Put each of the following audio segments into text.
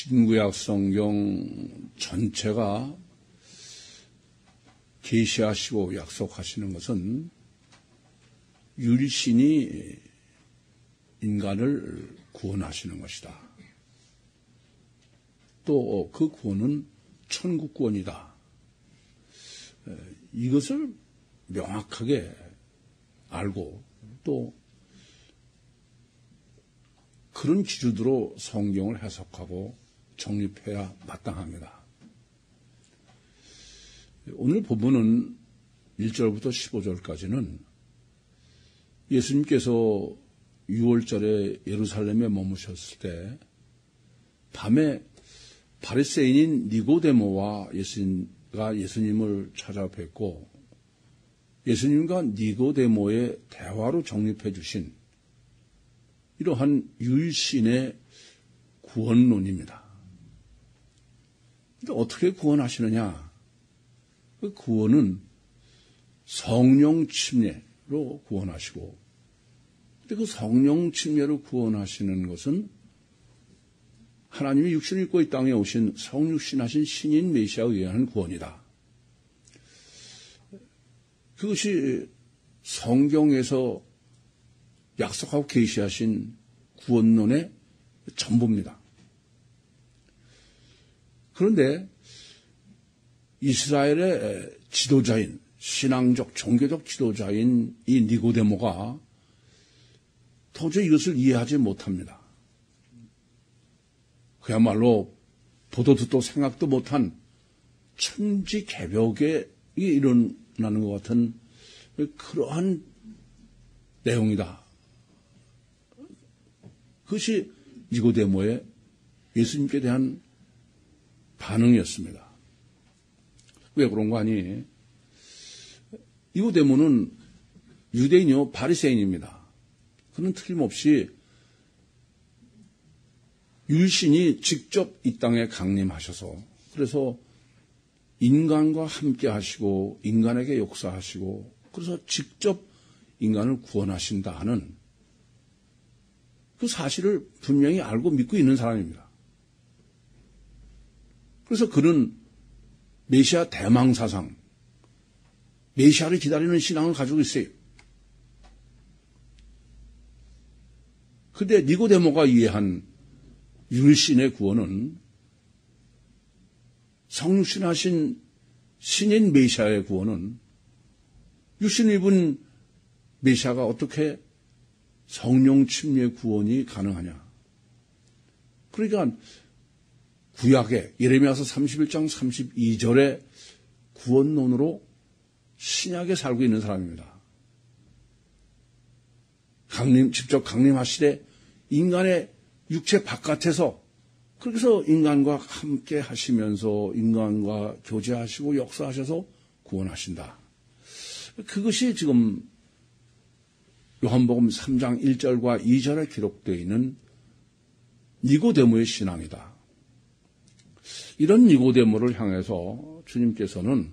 신구약 성경 전체가 계시하시고 약속하시는 것은 유일신이 인간을 구원하시는 것이다. 또 그 구원은 천국 구원이다. 이것을 명확하게 알고 또 그런 기준으로 성경을 해석하고 정립해야 마땅합니다. 오늘 본문은 1절부터 15절까지는 예수님께서 6월절에 예루살렘에 머무셨을 때 밤에 바리새인인 니고데모와 예수님을 찾아뵙고 예수님과 니고데모의 대화로 정립해 주신 이러한 유일신의 구원론입니다. 근데 어떻게 구원하시느냐? 그 구원은 성령 침례로 구원하시고, 근데 그 성령 침례로 구원하시는 것은 하나님이 육신을 입고 이 땅에 오신 성육신하신 신인 메시아에 의한 구원이다. 그것이 성경에서 약속하고 계시하신 구원론의 전부입니다. 그런데 이스라엘의 지도자인, 신앙적, 종교적 지도자인 이 니고데모가 도저히 이것을 이해하지 못합니다. 그야말로 보도 듣도 생각도 못한 천지개벽에 일어나는 것 같은 그러한 내용이다. 그것이 니고데모의 예수님께 대한 반응이었습니다. 왜 그런가 하니 니고데모는 유대인이요 바리새인입니다. 그는 틀림없이 유일신이 직접 이 땅에 강림하셔서 그래서 인간과 함께 하시고 인간에게 역사하시고 그래서 직접 인간을 구원하신다 하는 그 사실을 분명히 알고 믿고 있는 사람입니다. 그래서 그는 메시아 대망사상, 메시아를 기다리는 신앙을 가지고 있어요. 그런데 니고데모가 이해한 유일신의 구원은 성육신하신 신인 메시아의 구원은 육신 입은 메시아가 어떻게 성령 침례 구원이 가능하냐. 그러니까 구약에 예레미야서 31장 32절의 구원론으로 신약에 살고 있는 사람입니다. 직접 강림하시되 인간의 육체 바깥에서 그렇게 해서 인간과 함께 하시면서 인간과 교제하시고 역사하셔서 구원하신다. 그것이 지금 요한복음 3장 1절과 2절에 기록되어 있는 니고데모의 신앙이다. 이런 니고데모를 향해서 주님께서는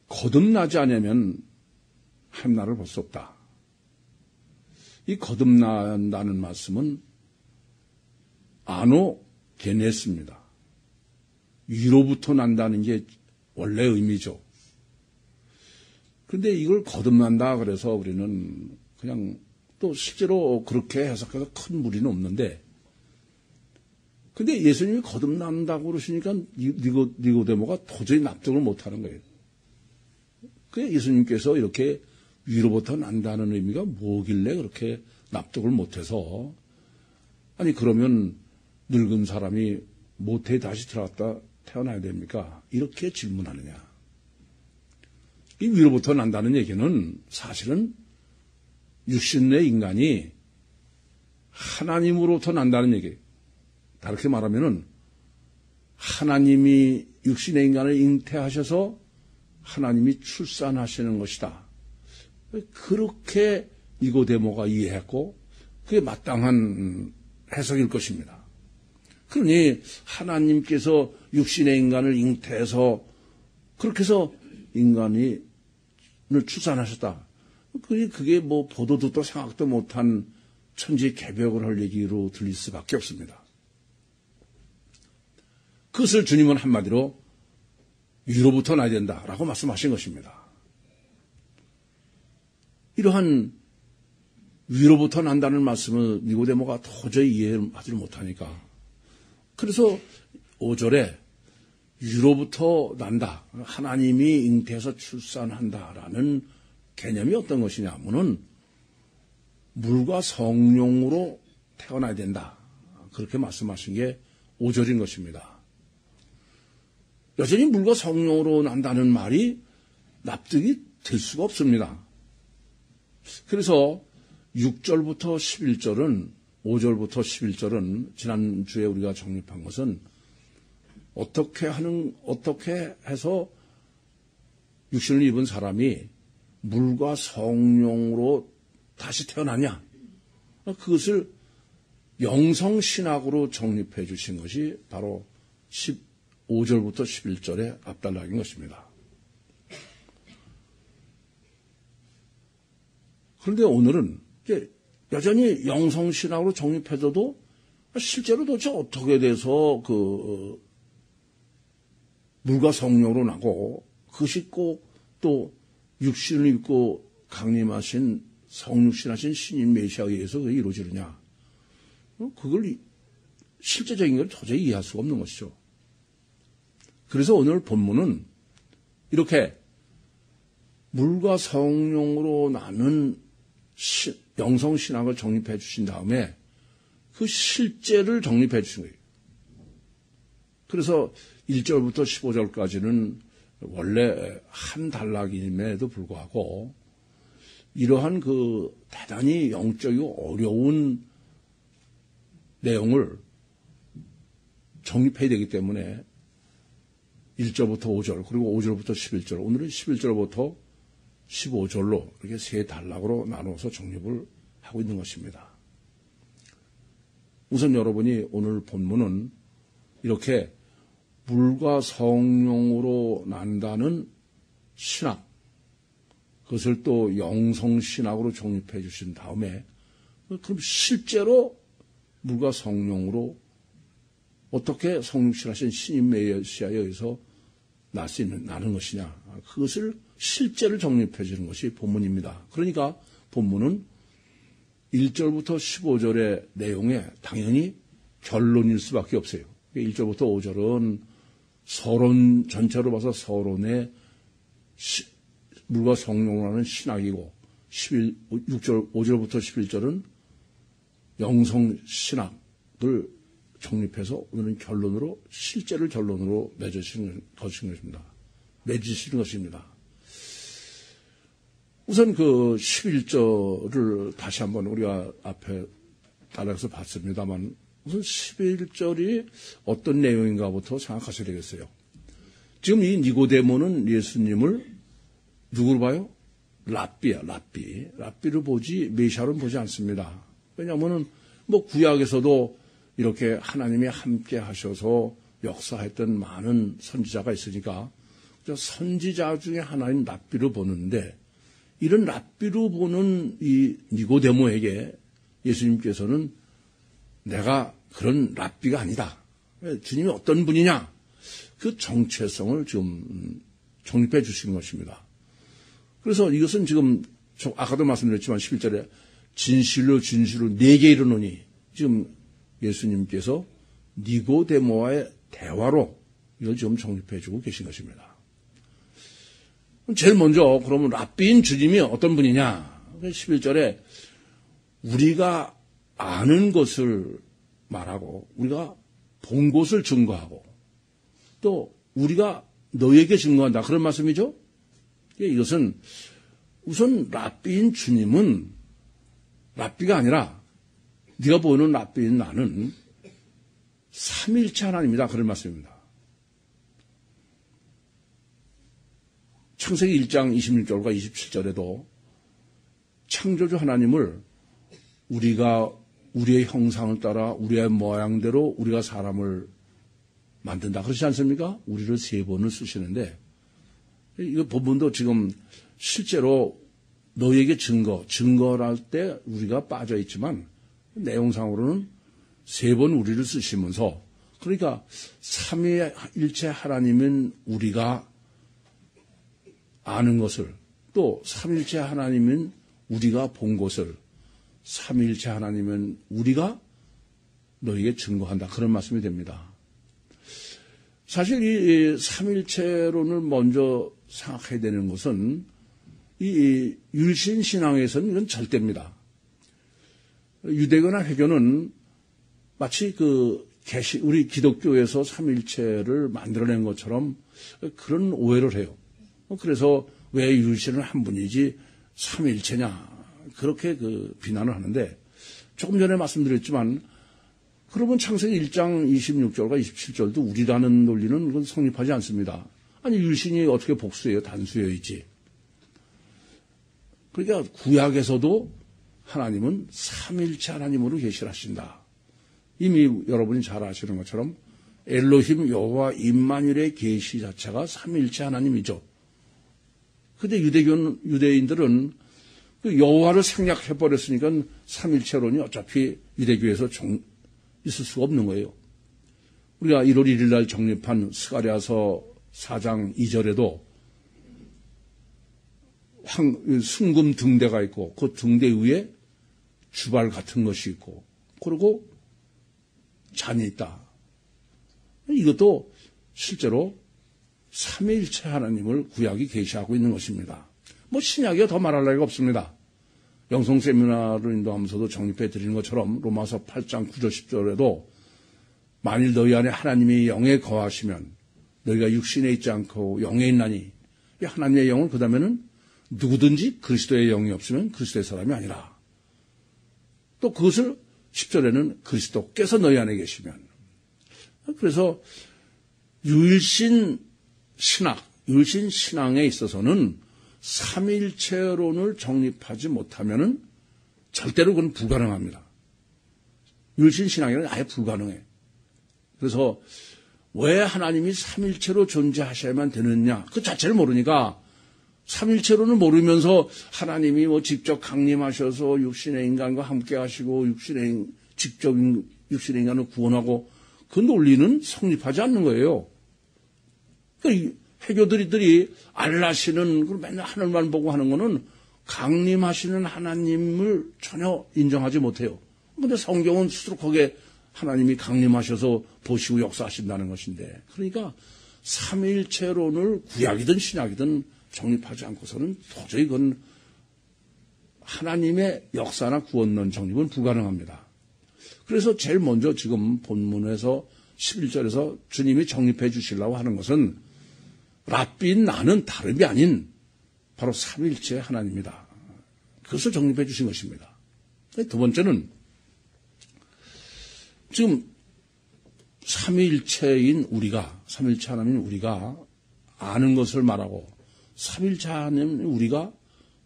거듭나지 않으면 하나님나라를 볼 수 없다. 이 거듭난다는 말씀은 아노게네스입니다. 위로부터 난다는 게 원래 의미죠. 그런데 이걸 거듭난다 그래서 우리는 그냥 또 실제로 그렇게 해석해서 큰 무리는 없는데 근데 예수님이 거듭난다고 그러시니까 니고데모가 도저히 납득을 못하는 거예요. 그래서 예수님께서 이렇게 위로부터 난다는 의미가 뭐길래 그렇게 납득을 못해서 아니 그러면 늙은 사람이 모태에 다시 들어갔다 태어나야 됩니까? 이렇게 질문하느냐. 이 위로부터 난다는 얘기는 사실은 육신의 인간이 하나님으로부터 난다는 얘기예요. 다르게 말하면은 하나님이 육신의 인간을 잉태하셔서 하나님이 출산하시는 것이다. 그렇게 니고데모가 이해했고 그게 마땅한 해석일 것입니다. 그러니 하나님께서 육신의 인간을 잉태해서 그렇게 해서 인간을 출산하셨다. 그게 뭐 보도 듣도 생각도 못한 천지개벽을 할 얘기로 들릴 수밖에 없습니다. 그것을 주님은 한마디로 위로부터 나야 된다라고 말씀하신 것입니다. 이러한 위로부터 난다는 말씀을 니고데모가 도저히 이해하지 못하니까, 그래서 5절에 위로부터 난다, 하나님이 잉태해서 출산한다라는 개념이 어떤 것이냐 하면은 물과 성령으로 태어나야 된다, 그렇게 말씀하신 게 5절인 것입니다. 여전히 물과 성령으로 난다는 말이 납득이 될 수가 없습니다. 그래서 6절부터 11절은, 5절부터 11절은 지난주에 우리가 정립한 것은 어떻게 해서 육신을 입은 사람이 물과 성령으로 다시 태어나냐, 그것을 영성신학으로 정립해 주신 것이 바로 15절부터 11절의 앞단락인 것입니다. 그런데 오늘은 여전히 영성신학으로 정립해줘도 실제로 도대체 어떻게 돼서 물과 성령으로 나고 그것이 꼭 또 육신을 입고 강림하신 성육신하신 신인 메시아에 의해서 그게 이루어지느냐, 그걸 실제적인 걸 도저히 이해할 수가 없는 것이죠. 그래서 오늘 본문은 이렇게 물과 성령으로 나는 영성신학을 정립해 주신 다음에 그 실제를 정립해 주신 거예요. 그래서 1절부터 15절까지는 원래 한 단락임에도 불구하고 이러한 대단히 영적이고 어려운 내용을 정립해야 되기 때문에 1절부터 5절, 그리고 5절부터 11절, 오늘은 11절부터 15절로 이렇게 세 단락으로 나눠서 정립을 하고 있는 것입니다. 우선 여러분이 오늘 본문은 이렇게 물과 성령으로 난다는 신학, 그것을 또 영성신학으로 정립해 주신 다음에 그럼 실제로 물과 성령으로 어떻게 성육신하신 신인 메시아에 의해서 나는 것이냐, 그것을 실제를 정립해 주는 것이 본문입니다. 그러니까 본문은 1절부터 15절의 내용에 당연히 결론일 수밖에 없어요. 1절부터 5절은 서론, 전체로 봐서 서론의 물과 성령으로 하는 신학이고 5절부터 11절은 영성신학을 정립해서 오늘은 결론으로, 실제를 결론으로 맺으시는 것입니다. 우선 11절을 다시 한번 우리가 앞에 따라서 봤습니다만, 우선 11절이 어떤 내용인가부터 생각하셔야 되겠어요. 지금 이 니고데모는 예수님을 누구로 봐요? 랍비야, 랍비. 랍비를 보지 메시아로는 보지 않습니다. 왜냐하면은 구약에서도 이렇게 하나님이 함께 하셔서 역사했던 많은 선지자가 있으니까 선지자 중에 하나인 랍비를 보는데, 이런 랍비로 보는 이 니고데모에게 예수님께서는 내가 그런 랍비가 아니다, 주님이 어떤 분이냐, 그 정체성을 지금 정립해 주신 것입니다. 그래서 이것은 지금 아까도 말씀드렸지만 11절에 진실로 내게 이르노니, 지금 예수님께서 니고데모와의 대화로 이걸 지금 정립해 주고 계신 것입니다. 제일 먼저 그러면 랍비인 주님이 어떤 분이냐, 11절에 우리가 아는 것을 말하고 우리가 본 것을 증거하고 또 우리가 너에게 증거한다, 그런 말씀이죠. 이것은 우선 랍비인 주님은 랍비가 아니라 네가 보는 랍비인 나는 삼일체 하나님이다, 그런 말씀입니다. 창세기 1장 26절과 27절에도 창조주 하나님을 우리가 우리의 형상을 따라 우리의 모양대로 우리가 사람을 만든다, 그렇지 않습니까? 우리를 세 번을 쓰시는데, 이거 본문도 지금 실제로 너에게 증거할 때 우리가 빠져 있지만 내용상으로는 3번 우리를 쓰시면서 그러니까 삼위일체 하나님은 우리가 아는 것을 또 삼위일체 하나님은 우리가 본 것을 삼위일체 하나님은 우리가 너에게 증거한다. 그런 말씀이 됩니다. 사실 이 삼위일체론을 먼저 생각해야 되는 것은 이 율신신앙에서는 이건 절대입니다. 유대교나 회교는 마치 우리 기독교에서 삼위일체를 만들어낸 것처럼 그런 오해를 해요. 그래서 왜 율신은 한 분이지 삼위일체냐 그렇게 비난을 하는데 조금 전에 말씀드렸지만 그러면 창세기 1장 26절과 27절도 우리라는 논리는 그건 성립하지 않습니다. 아니 율신이 어떻게 복수예요? 단수예요 있지. 그러니까 구약에서도 하나님은 삼위일체 하나님으로 계시를 하신다. 이미 여러분이 잘 아시는 것처럼 엘로힘 여호와 임마누엘의 계시 자체가 삼위일체 하나님이죠. 근데 유대인들은 여호와를 생략해버렸으니까 삼위일체론이 어차피 유대교에서 있을 수가 없는 거예요. 우리가 1월 1일 날 정립한 스가랴서 4장 2절에도 순금 등대가 있고 그 등대 위에 주발 같은 것이 있고 그리고 잔이 있다. 이것도 실제로 삼위일체 하나님을 구약이 계시하고 있는 것입니다. 신약이야 더 말할 나위가 없습니다. 영성 세미나를 인도하면서도 정립해 드리는 것처럼 로마서 8장 9절 10절에도 만일 너희 안에 하나님의 영에 거하시면 너희가 육신에 있지 않고 영에 있나니 이 하나님의 영은 그 다음에는 누구든지 그리스도의 영이 없으면 그리스도의 사람이 아니라 또 그것을 10절에는 그리스도께서 너희 안에 계시면 그래서 율신 신앙에 있어서는 삼위일체론을 정립하지 못하면은 절대로 그건 불가능합니다. 율신 신앙에는 아예 불가능해. 그래서 왜 하나님이 삼위일체로 존재하셔야만 되느냐 그 자체를 모르니까 삼위일체론을 모르면서 하나님이 직접 강림하셔서 육신의 인간과 함께 하시고 직접 육신의 인간을 구원하고 그 논리는 성립하지 않는 거예요. 그러니까 회교들이 알라시는 맨날 하늘만 보고 하는 거는 강림하시는 하나님을 전혀 인정하지 못해요. 그런데 성경은 수두룩하게 하나님이 강림하셔서 보시고 역사하신다는 것인데 그러니까 삼위일체론을 구약이든 신약이든 정립하지 않고서는 도저히 그건 하나님의 역사나 구원론 정립은 불가능합니다. 그래서 제일 먼저 지금 본문에서 11절에서 주님이 정립해 주시려고 하는 것은 랍비인 나는 다름이 아닌 바로 삼위일체의 하나님이다. 그것을 정립해 주신 것입니다. 두 번째는 지금 삼위일체인 우리가 삼위일체 하나님인 우리가 아는 것을 말하고 삼위일체 하나님인 우리가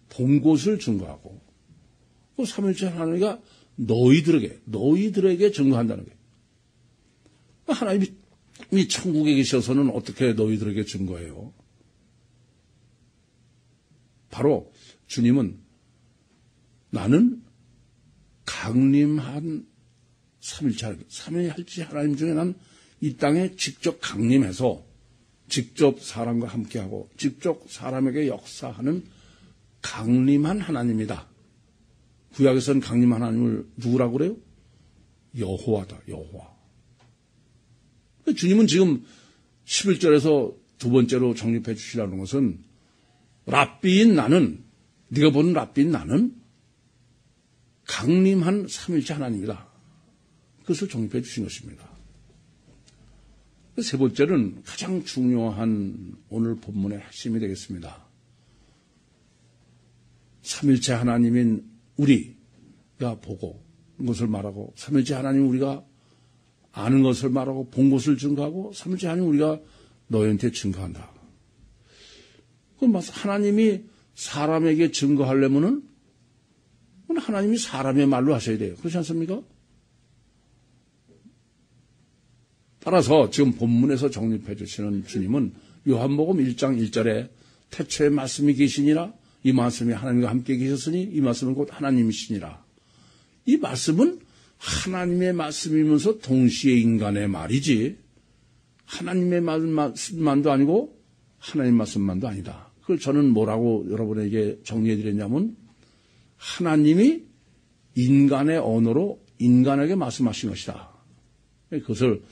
본 것을 증거하고 그 삼위일체 하나님이 너희들에게 증거한다는 거예요. 하나님이 천국에 계셔서는 어떻게 너희들에게 증거해요? 바로 주님은 나는 강림한 삼위일체 하나님 중에 난 이 땅에 직접 강림해서 직접 사람과 함께하고 직접 사람에게 역사하는 강림한 하나님이다. 구약에서는 강림한 하나님을 누구라고 그래요? 여호와다. 여호와. 주님은 지금 11절에서 두 번째로 정립해 주시라는 것은 랍비인 나는 네가 보는 랍비인 나는 강림한 삼위일체 하나님이다. 그것을 정립해 주신 것입니다. 세 번째는 가장 중요한 오늘 본문의 핵심이 되겠습니다. 삼위일체 하나님인 우리가 보고 것을 말하고 삼위일체 하나님 우리가 아는 것을 말하고 본 것을 증거하고 삼위일체 하나님 우리가 너희한테 증거한다. 그럼 하나님이 사람에게 증거하려면은 하나님이 사람의 말로 하셔야 돼요. 그렇지 않습니까? 따라서 지금 본문에서 정립해 주시는 주님은 요한복음 1장 1절에 태초에 말씀이 계시니라 이 말씀이 하나님과 함께 계셨으니 이 말씀은 곧 하나님이시니라. 이 말씀은 하나님의 말씀이면서 동시에 인간의 말이지 하나님의 말씀만도 아니고 하나님 말씀만도 아니다. 그걸 저는 뭐라고 여러분에게 정리해드렸냐면 하나님이 인간의 언어로 인간에게 말씀하신 것이다. 그것을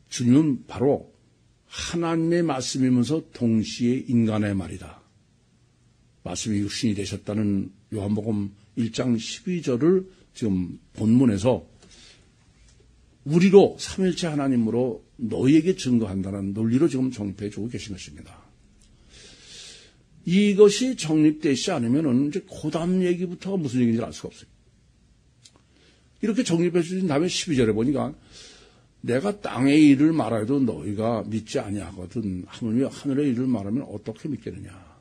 주님은 바로 하나님의 말씀이면서 동시에 인간의 말이다. 말씀이 육신이 되셨다는 요한복음 1장 12절을 지금 본문에서 우리로 삼일체 하나님으로 너희에게 증거한다는 논리로 지금 정립해 주고 계신 것입니다. 이것이 정립되지 않으면 이제 고담 얘기부터 무슨 얘기인지 알 수가 없어요. 이렇게 정립해 주신 다음에 12절에 보니까 내가 땅의 일을 말해도 너희가 믿지 아니하거든 하물며 하늘의 일을 말하면 어떻게 믿겠느냐.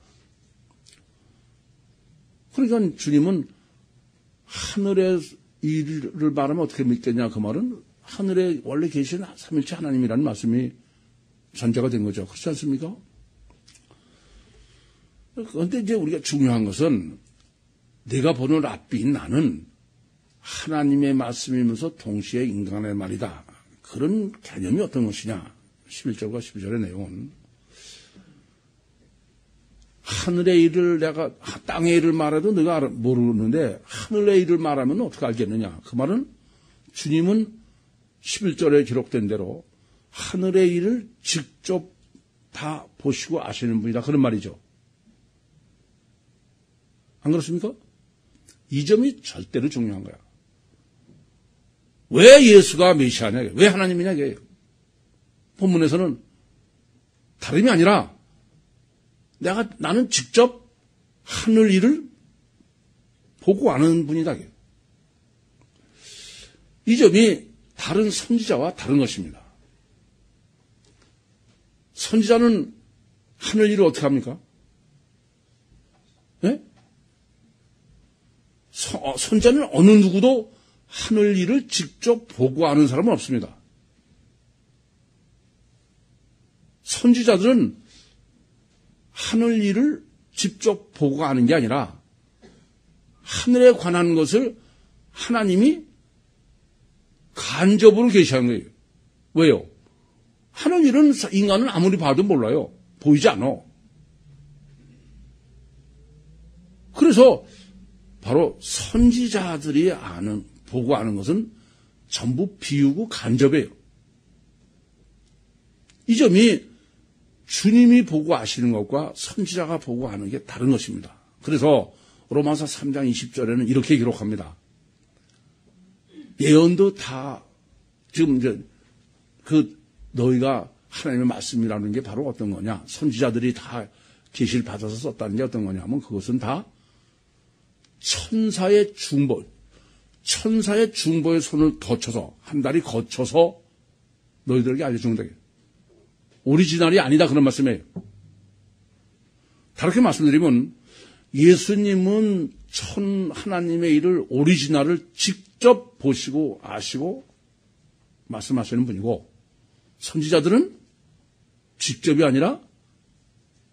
그러니까 주님은 하늘의 일을 말하면 어떻게 믿겠냐 그 말은 하늘에 원래 계신 삼일체 하나님이라는 말씀이 전제가 된 거죠. 그렇지 않습니까? 그런데 이제 우리가 중요한 것은 내가 보는 랍비인 나는 하나님의 말씀이면서 동시에 인간의 말이다. 그런 개념이 어떤 것이냐. 11절과 12절의 내용은 하늘의 일을 내가 땅의 일을 말해도 내가 모르는데 하늘의 일을 말하면 어떻게 알겠느냐. 그 말은 주님은 11절에 기록된 대로 하늘의 일을 직접 다 보시고 아시는 분이다. 그런 말이죠. 안 그렇습니까? 이 점이 절대로 중요한 거야. 왜 예수가 메시아냐? 왜 하나님이냐? 본문에서는 다름이 아니라 나는 직접 하늘 일을 보고 아는 분이다. 이 점이 다른 선지자와 다른 것입니다. 선지자는 하늘 일을 어떻게 합니까? 네? 선지자는 어느 누구도 하늘 일을 직접 보고 아는 사람은 없습니다. 선지자들은 하늘 일을 직접 보고 아는 게 아니라 하늘에 관한 것을 하나님이 간접으로 계시한 거예요. 왜요? 하늘 일은 인간은 아무리 봐도 몰라요. 보이지 않아. 그래서 바로 선지자들이 보고 아는 것은 전부 비우고 간접이에요. 이 점이 주님이 보고 아시는 것과 선지자가 보고 아는 게 다른 것입니다. 그래서 로마서 3장 20절에는 이렇게 기록합니다. 예언도 다 지금 이제 너희가 하나님의 말씀이라는 게 바로 어떤 거냐? 선지자들이 다 계시를 받아서 썼다는 게 어떤 거냐 하면 그것은 다 천사의 중보의 손을 거쳐서 한 달이 거쳐서 너희들에게 알려준 거다. 오리지널이 아니다 그런 말씀이에요. 다르게 말씀드리면 예수님은 하나님의 일을 오리지널을 직접 보시고 아시고 말씀하시는 분이고 선지자들은 직접이 아니라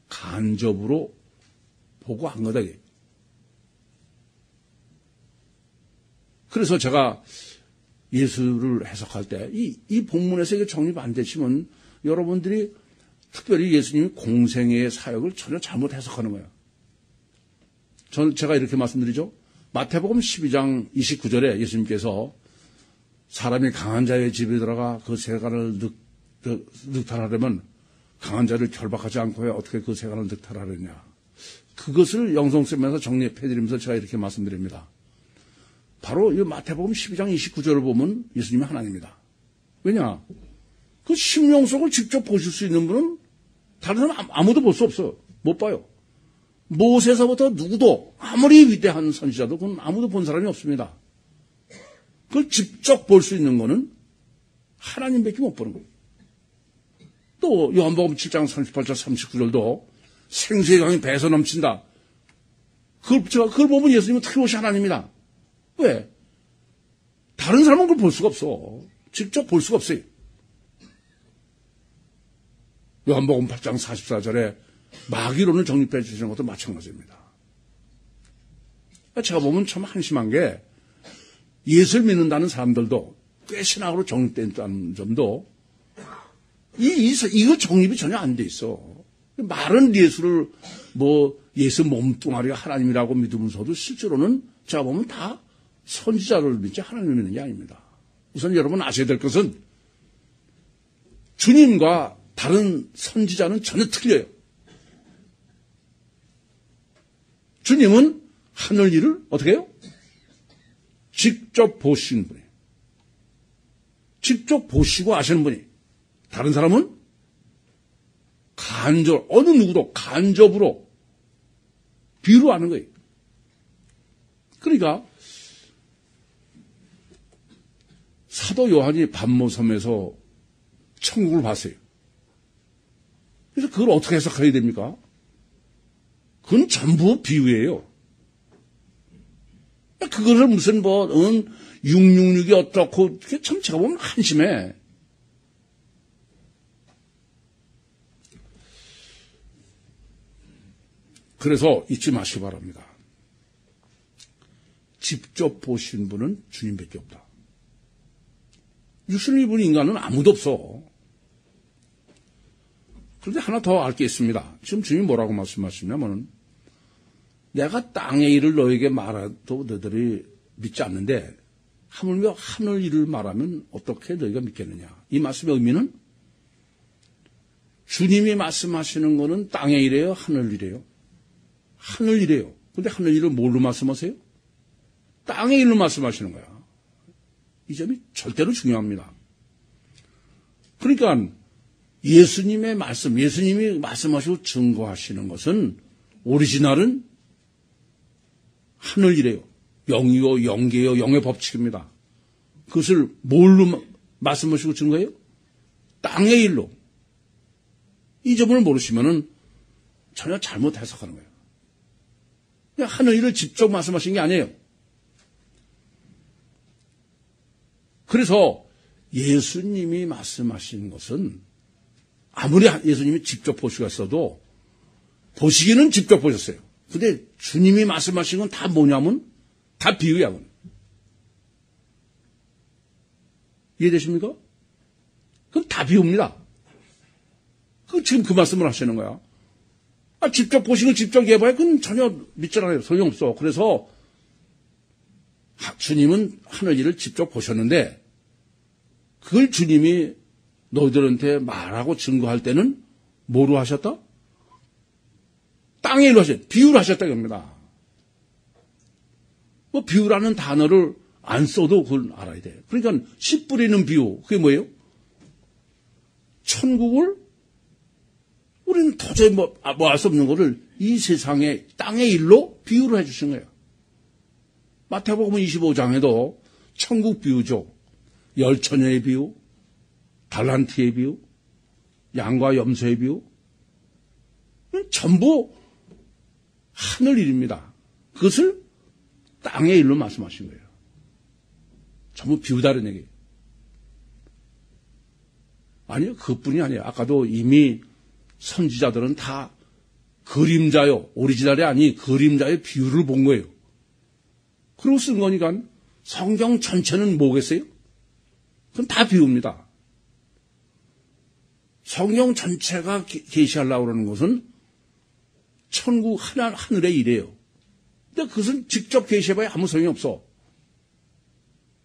간접으로 보고 한 거다. 그래서 제가 예수를 해석할 때 이 본문에서 이게 정립 안 되시면 여러분들이 특별히 예수님이 공생애의 사역을 전혀 잘못 해석하는 거예요. 제가 이렇게 말씀드리죠. 마태복음 12장 29절에 예수님께서 사람이 강한 자의 집에 들어가 그 세간을 늑탈하려면 강한 자를 결박하지 않고 어떻게 그 세간을 늑탈하느냐. 그것을 영성쌤에서 정리해드리면서 제가 이렇게 말씀드립니다. 바로 이 마태복음 12장 29절을 보면 예수님이 하나님이다. 왜냐? 그 심령 속을 직접 보실 수 있는 분은 다른 사람 아무도 볼 수 없어요. 못 봐요. 모세서부터 누구도 아무리 위대한 선지자도 그건 아무도 본 사람이 없습니다. 그걸 직접 볼 수 있는 거는 하나님밖에 못 보는 거예요. 또 요한복음 7장 38절 39절도 생수의 강이 배서 넘친다. 그걸 보면 예수님은 틀림없이 하나님이다. 왜? 다른 사람은 그걸 볼 수가 없어. 직접 볼 수가 없어요. 요한복음 8장 44절에 마귀론을 정립해 주시는 것도 마찬가지입니다. 제가 보면 참 한심한 게 예수를 믿는다는 사람들도 꽤 신학으로 정립됐다는 점도 이거 정립이 전혀 안 돼 있어. 말은 예수를 예수 몸뚱아리가 하나님이라고 믿으면서도 실제로는 제가 보면 다 선지자를 믿지 하나님을 믿는 게 아닙니다. 우선 여러분 아셔야 될 것은 주님과 다른 선지자는 전혀 틀려요. 주님은 하늘 일을 어떻게 해요? 직접 보시는 분이에요. 직접 보시고 아시는 분이. 다른 사람은 어느 누구도 간접으로 비유로 하는 거예요. 그러니까 사도 요한이 반모섬에서 천국을 봤어요. 그래서 그걸 어떻게 해석해야 됩니까? 그건 전부 비유예요. 그거를 무슨 666이 어떻고, 그게 참 제가 보면 한심해. 그래서 잊지 마시기 바랍니다. 직접 보신 분은 주님밖에 없다. 육신을 입은 인간은 아무도 없어. 그런데 하나 더 알 게 있습니다. 지금 주님이 뭐라고 말씀하시냐면, 내가 땅의 일을 너에게 말해도 너희들이 믿지 않는데 하물며 하늘 일을 말하면 어떻게 너희가 믿겠느냐. 이 말씀의 의미는 주님이 말씀하시는 거는 땅의 일이에요, 하늘 일이에요? 하늘 일이에요. 근데 하늘 일을 뭘로 말씀하세요? 땅의 일로 말씀하시는 거야. 이 점이 절대로 중요합니다. 그러니까 예수님이 말씀하시고 증거하시는 것은 오리지널은 하늘 일이에요. 영이요, 영계요, 영의 법칙입니다. 그것을 뭘로 말씀하시고 증거해요? 땅의 일로. 이 점을 모르시면은 전혀 잘못 해석하는 거예요. 그냥 하늘 일을 직접 말씀하신 게 아니에요. 그래서 예수님이 말씀하신 것은 아무리 예수님이 직접 보시겠어도 보시기는 직접 보셨어요. 근데 주님이 말씀하신 건 다 뭐냐면 다 비유야. 이해되십니까? 그건 다 비유입니다. 지금 그 말씀을 하시는 거야. 직접 보시고 직접 얘기해봐야 그건 전혀 믿지 않아요. 소용없어. 그래서 주님은 하늘 일을 직접 보셨는데 그걸 주님이 너희들한테 말하고 증거할 때는 뭐로 하셨다? 땅의 일로 하셨다. 비유를 하셨다 이겁니다. 비유라는 단어를 안 써도 그걸 알아야 돼요. 그러니까 씨 뿌리는 비유. 그게 뭐예요? 천국을 우리는 도저히 알 수 없는 거를 이 세상의 땅의 일로 비유를 해주신 거예요. 마태복음 25장에도 천국 비유죠. 열처녀의 비유, 달란트의 비유, 양과 염소의 비유. 전부 하늘 일입니다. 그것을 땅의 일로 말씀하신 거예요. 전부 비유다는 얘기예요. 아니요, 그것뿐이 아니에요. 아까도 이미 선지자들은 다 그림자요, 오리지널이 아니 그림자의 비유를 본 거예요. 그리고 쓴 거니까 성경 전체는 뭐겠어요? 그건 다 비유입니다. 성경 전체가 계시하려고 그러는 것은 천국 하늘의 일이에요. 근데 그것은 직접 계시해봐야 아무 소용이 없어.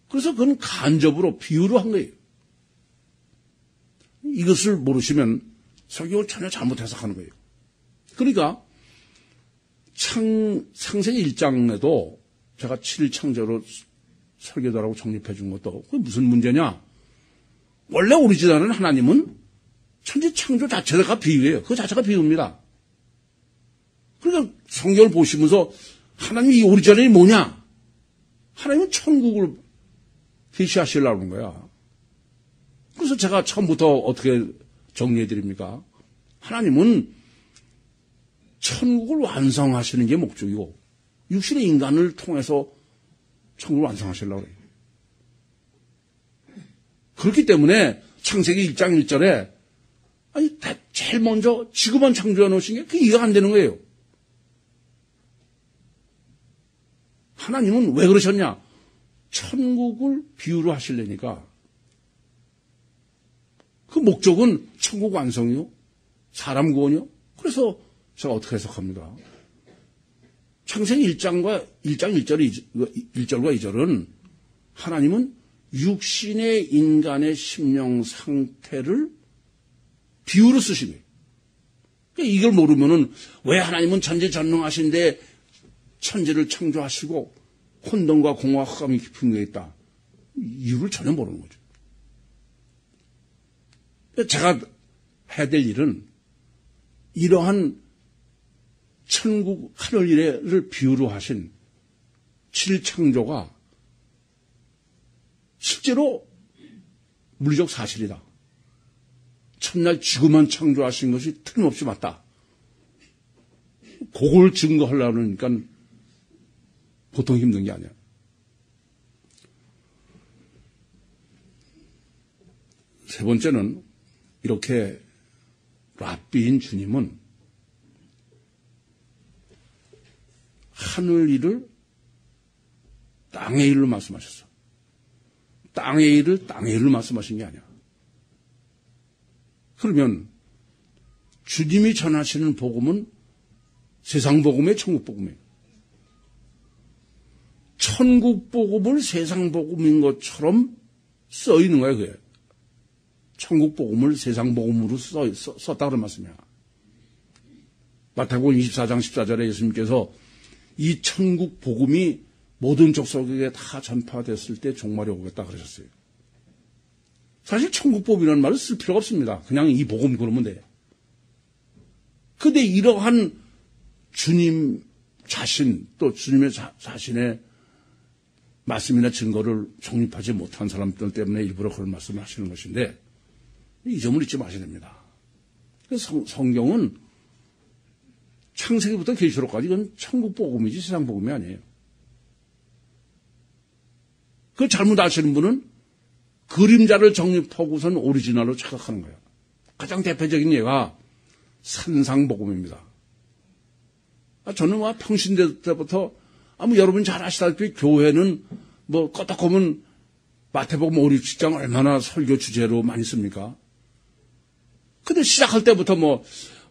그래서 그건 간접으로 비유로 한 거예요. 이것을 모르시면 성경을 전혀 잘못 해석하는 거예요. 그러니까 창세기 1장에도 제가 7일 창조로 설계도라고 정립해 준 것도 그게 무슨 문제냐? 원래 오리지널은 하나님은 천지 창조 자체가 비유예요. 그 자체가 비유입니다. 그러니까 성경을 보시면서 하나님 이 오리지널이 뭐냐? 하나님은 천국을 계시하시려고 하는 거야. 그래서 제가 처음부터 어떻게 정리해 드립니까? 하나님은 천국을 완성하시는 게 목적이고 육신의 인간을 통해서 천국을 완성하시려고 해요. 그렇기 때문에 창세기 1장 1절에 제일 먼저 지구만 창조해 놓으신 게 그게 이해가 안 되는 거예요. 하나님은 왜 그러셨냐? 천국을 비유로 하시려니까 그 목적은 천국 완성이요, 사람 구원이요. 그래서 제가 어떻게 해석합니다. 창세기 1장 1절과 2절은 하나님은 육신의 인간의 심령 상태를 비유로 쓰신 거예요. 이걸 모르면은 왜 하나님은 전지전능하신데 천지를 창조하시고 혼돈과 공허와 흑암이 깊은 게 있다. 이유를 전혀 모르는 거죠. 제가 해야 될 일은 이러한 천국 하늘일을 비유로 하신 7창조가 실제로 물리적 사실이다. 첫날 지구만 창조하신 것이 틀림없이 맞다. 그걸 증거하려고 하니까 보통 힘든 게 아니야. 세 번째는 이렇게 랍비인 주님은 하늘 일을 땅의 일로 말씀하셨어. 땅의 일을 땅의 일로 말씀하신 게 아니야. 그러면 주님이 전하시는 복음은 세상 복음이에요, 천국 복음이에요. 천국 복음을 세상 복음인 것처럼 써 있는 거예요, 그게. 천국 복음을 세상 복음으로 썼다 그런 말씀이야. 마태복음 24장 14절에 예수님께서 이 천국 복음이 모든 족속에게 다 전파됐을 때 종말이 오겠다 그러셨어요. 사실 천국복음이라는 말을 쓸 필요가 없습니다. 그냥 이 복음 그러면 돼. 근데 이러한 주님 자신 또 주님의 자신의 말씀이나 증거를 정립하지 못한 사람들 때문에 일부러 그런 말씀을 하시는 것인데 이 점을 잊지 마셔야 됩니다. 성경은 창세기부터 계시록까지 이건 천국복음이지 세상복음이 아니에요. 그 잘못 아시는 분은 그림자를 정립하고선 오리지널로 착각하는 거예요. 가장 대표적인 예가 산상복음입니다. 저는 평신대 때부터 여러분 잘 아시다시피 교회는 껐다보면 마태복음 5, 6장 얼마나 설교 주제로 많이 씁니까? 근데 시작할 때부터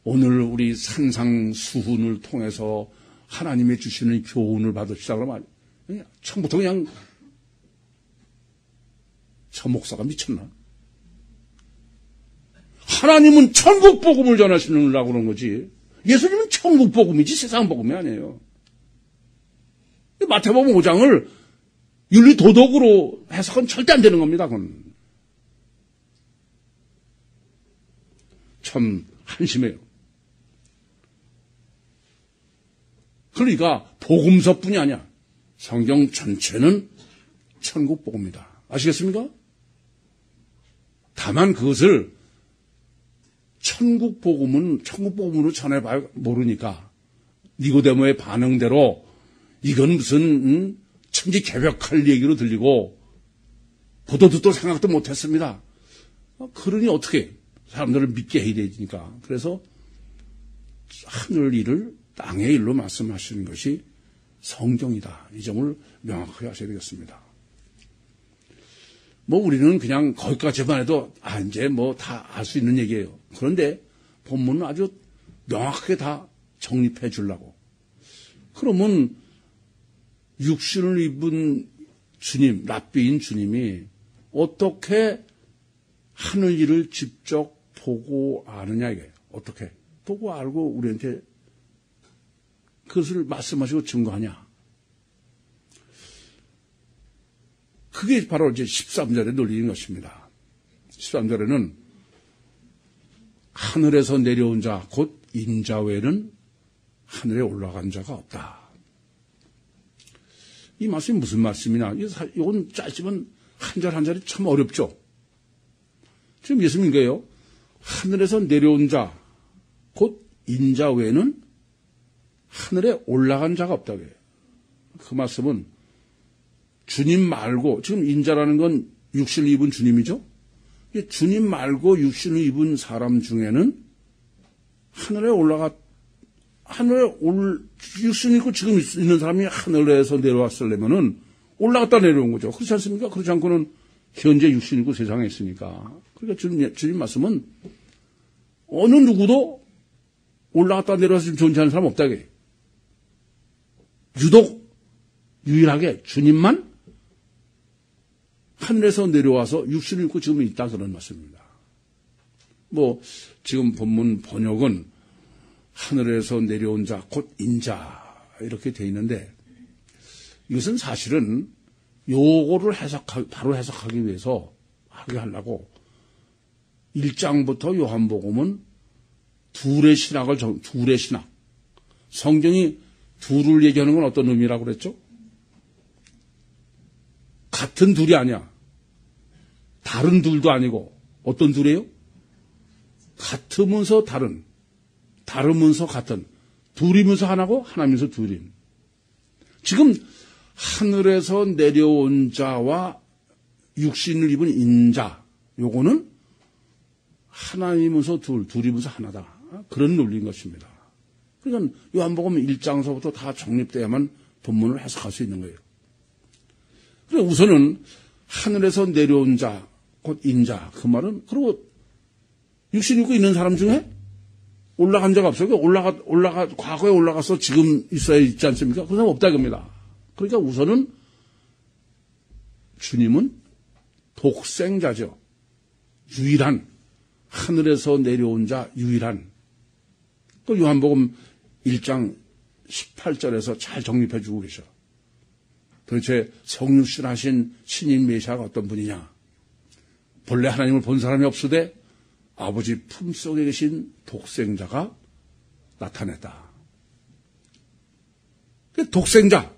오늘 우리 산상수훈을 통해서 하나님의 주시는 교훈을 받읍시다 그러면 처음부터 그냥 저 목사가 미쳤나? 하나님은 천국복음을 전하시느라고 그런 거지. 예수님은 천국복음이지 세상복음이 아니에요. 마태복음 5장을 윤리도덕으로 해석은 절대 안 되는 겁니다. 그건. 참 한심해요. 그러니까 복음서뿐이 아니야. 성경 전체는 천국복음이다. 아시겠습니까? 다만 그것을 천국복음으로 전해봐야 모르니까 니고데모의 반응대로 이건 무슨 천지개벽할 얘기로 들리고 보도 듣도 생각도 못했습니다. 그러니 어떻게 사람들을 믿게 해야 되니까. 그래서 하늘 일을 땅의 일로 말씀하시는 것이 성경이다. 이 점을 명확하게 하셔야 되겠습니다. 우리는 그냥 거기까지만 해도 이제 다 알 수 있는 얘기예요. 그런데 본문은 아주 명확하게 다 정립해 주려고. 그러면 육신을 입은 주님, 랍비인 주님이 어떻게 하늘 일을 직접 보고 아느냐 이거예요. 어떻게 보고 알고 우리한테 그것을 말씀하시고 증거하냐. 그게 바로 이제 13절에 놀리는 것입니다. 13절에는 하늘에서 내려온 자, 곧 인자 외에는 하늘에 올라간 자가 없다. 이 말씀이 무슨 말씀이냐? 이건 짧지만 한 절 한 절이 참 어렵죠. 지금 예수님인 거예요. 하늘에서 내려온 자, 곧 인자 외에는 하늘에 올라간 자가 없다고 해요. 그 말씀은 주님 말고, 지금 인자라는 건 육신을 입은 주님이죠? 주님 말고 육신을 입은 사람 중에는 육신을 입고 지금 있는 사람이 하늘에서 내려왔으려면은 올라갔다 내려온 거죠. 그렇지 않습니까? 그렇지 않고는 현재 육신이고 세상에 있으니까. 그러니까 주님 말씀은 어느 누구도 올라갔다 내려와서 좀 존재하는 사람 없다. 이게. 유독 유일하게 주님만 하늘에서 내려와서 육신을 입고 지금 있다 그런 말씀입니다. 지금 본문 번역은 하늘에서 내려온 자, 곧 인자 이렇게 돼 있는데 이것은 사실은 요거를 바로 해석하기 위해서 하게 하려고 1장부터 요한복음은 둘의 신학. 성경이 둘을 얘기하는 건 어떤 의미라고 그랬죠? 같은 둘이 아니야. 다른 둘도 아니고 어떤 둘이에요? 같으면서 다른, 다르면서 같은, 둘이면서 하나고 하나면서 둘인. 지금 하늘에서 내려온 자와 육신을 입은 인자, 요거는 하나이면서 둘이면서 하나다. 그런 논리인 것입니다. 그러니까 요한복음 1장서부터 다 정립돼야만 본문을 해석할 수 있는 거예요. 그래 우선은 하늘에서 내려온 자, 곧 인자. 그 말은 그리고 육신 입고 있는 사람 중에 올라간 자가 없어요. 과거에 올라가서 지금 있어야 있지 않습니까? 그런 사람 없다 이겁니다. 그러니까 우선은 주님은 독생자죠. 유일한, 하늘에서 내려온 자 유일한. 그 요한복음 1장 18절에서 잘 정립해 주고 계셔. 도대체 성육신 하신 신인 메시아가 어떤 분이냐? 본래 하나님을 본 사람이 없으되 아버지 품속에 계신 독생자가 나타냈다. 독생자.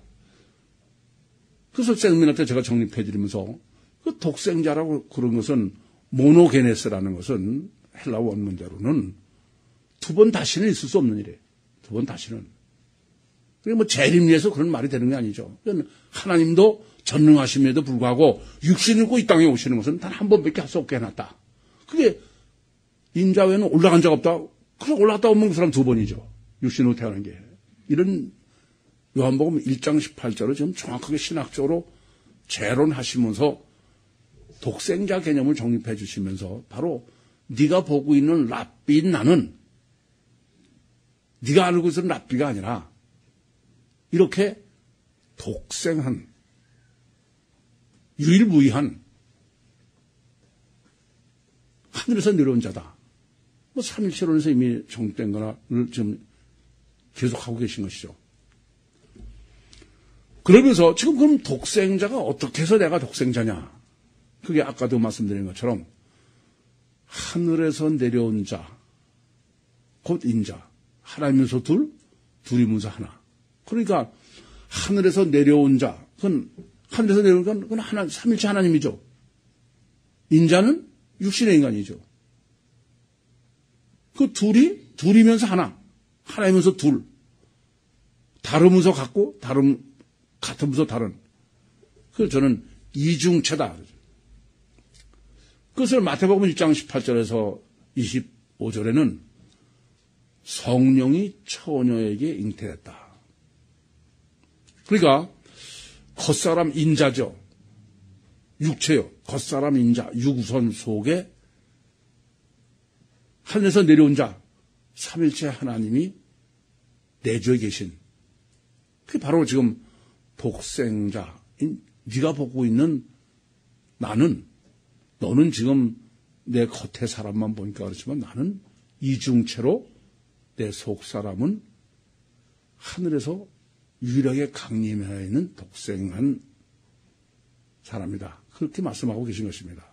그래서 쌤들한테 제가 정립해드리면서 그 독생자라고 그런 것은 모노게네스라는 것은 헬라 원문대로는 두 번 다시는 있을 수 없는 일이에요. 두 번 다시는. 그게 재림리에서 그런 말이 되는 게 아니죠. 하나님도 전능하심에도 불구하고 육신을 입고 이 땅에 오시는 것은 단 한 번밖에 할 수 없게 해놨다. 그게 인자 외에는 올라간 자가 없다. 그래서 올라갔다 오면 그 사람 두 번이죠. 육신으로 태어난 게. 이런 요한복음 1장 18절을 지금 정확하게 신학적으로 재론하시면서 독생자 개념을 정립해 주시면서 바로 네가 보고 있는 랍비인 나는 네가 알고 있는 랍비가 아니라 이렇게 독생한 유일무이한 하늘에서 내려온 자다. 삼일체론에서 이미 정립된 거나를 지금 계속하고 계신 것이죠. 그러면서 지금 그럼 독생자가 어떻게 해서 내가 독생자냐? 그게 아까도 말씀드린 것처럼 하늘에서 내려온 자, 곧 인자. 하나이면서 둘, 둘이면서 하나. 그러니까 하늘에서 내려온 자, 그건 하늘에서 내려온 건 그건 하나, 삼일체 하나님이죠. 인자는 육신의 인간이죠. 그 둘이면서 하나, 하나이면서 둘. 다르면서 같고, 같으면서 다른. 그래서 저는 이중체다. 그것을 마태복음 1장 18절에서 25절에는 성령이 처녀에게 잉태했다. 그러니까 겉사람 인자죠. 육체요. 겉사람 인자, 육우선 속에 하늘에서 내려온 자, 삼일체 하나님이 내주에 계신. 그게 바로 지금 독생자, 네가 보고 있는 나는, 너는 지금 내 겉의 사람만 보니까 그렇지만 나는 이중체로 내 속 사람은 하늘에서 유일하게 강림하여 있는 독생한 사람이다. 그렇게 말씀하고 계신 것입니다.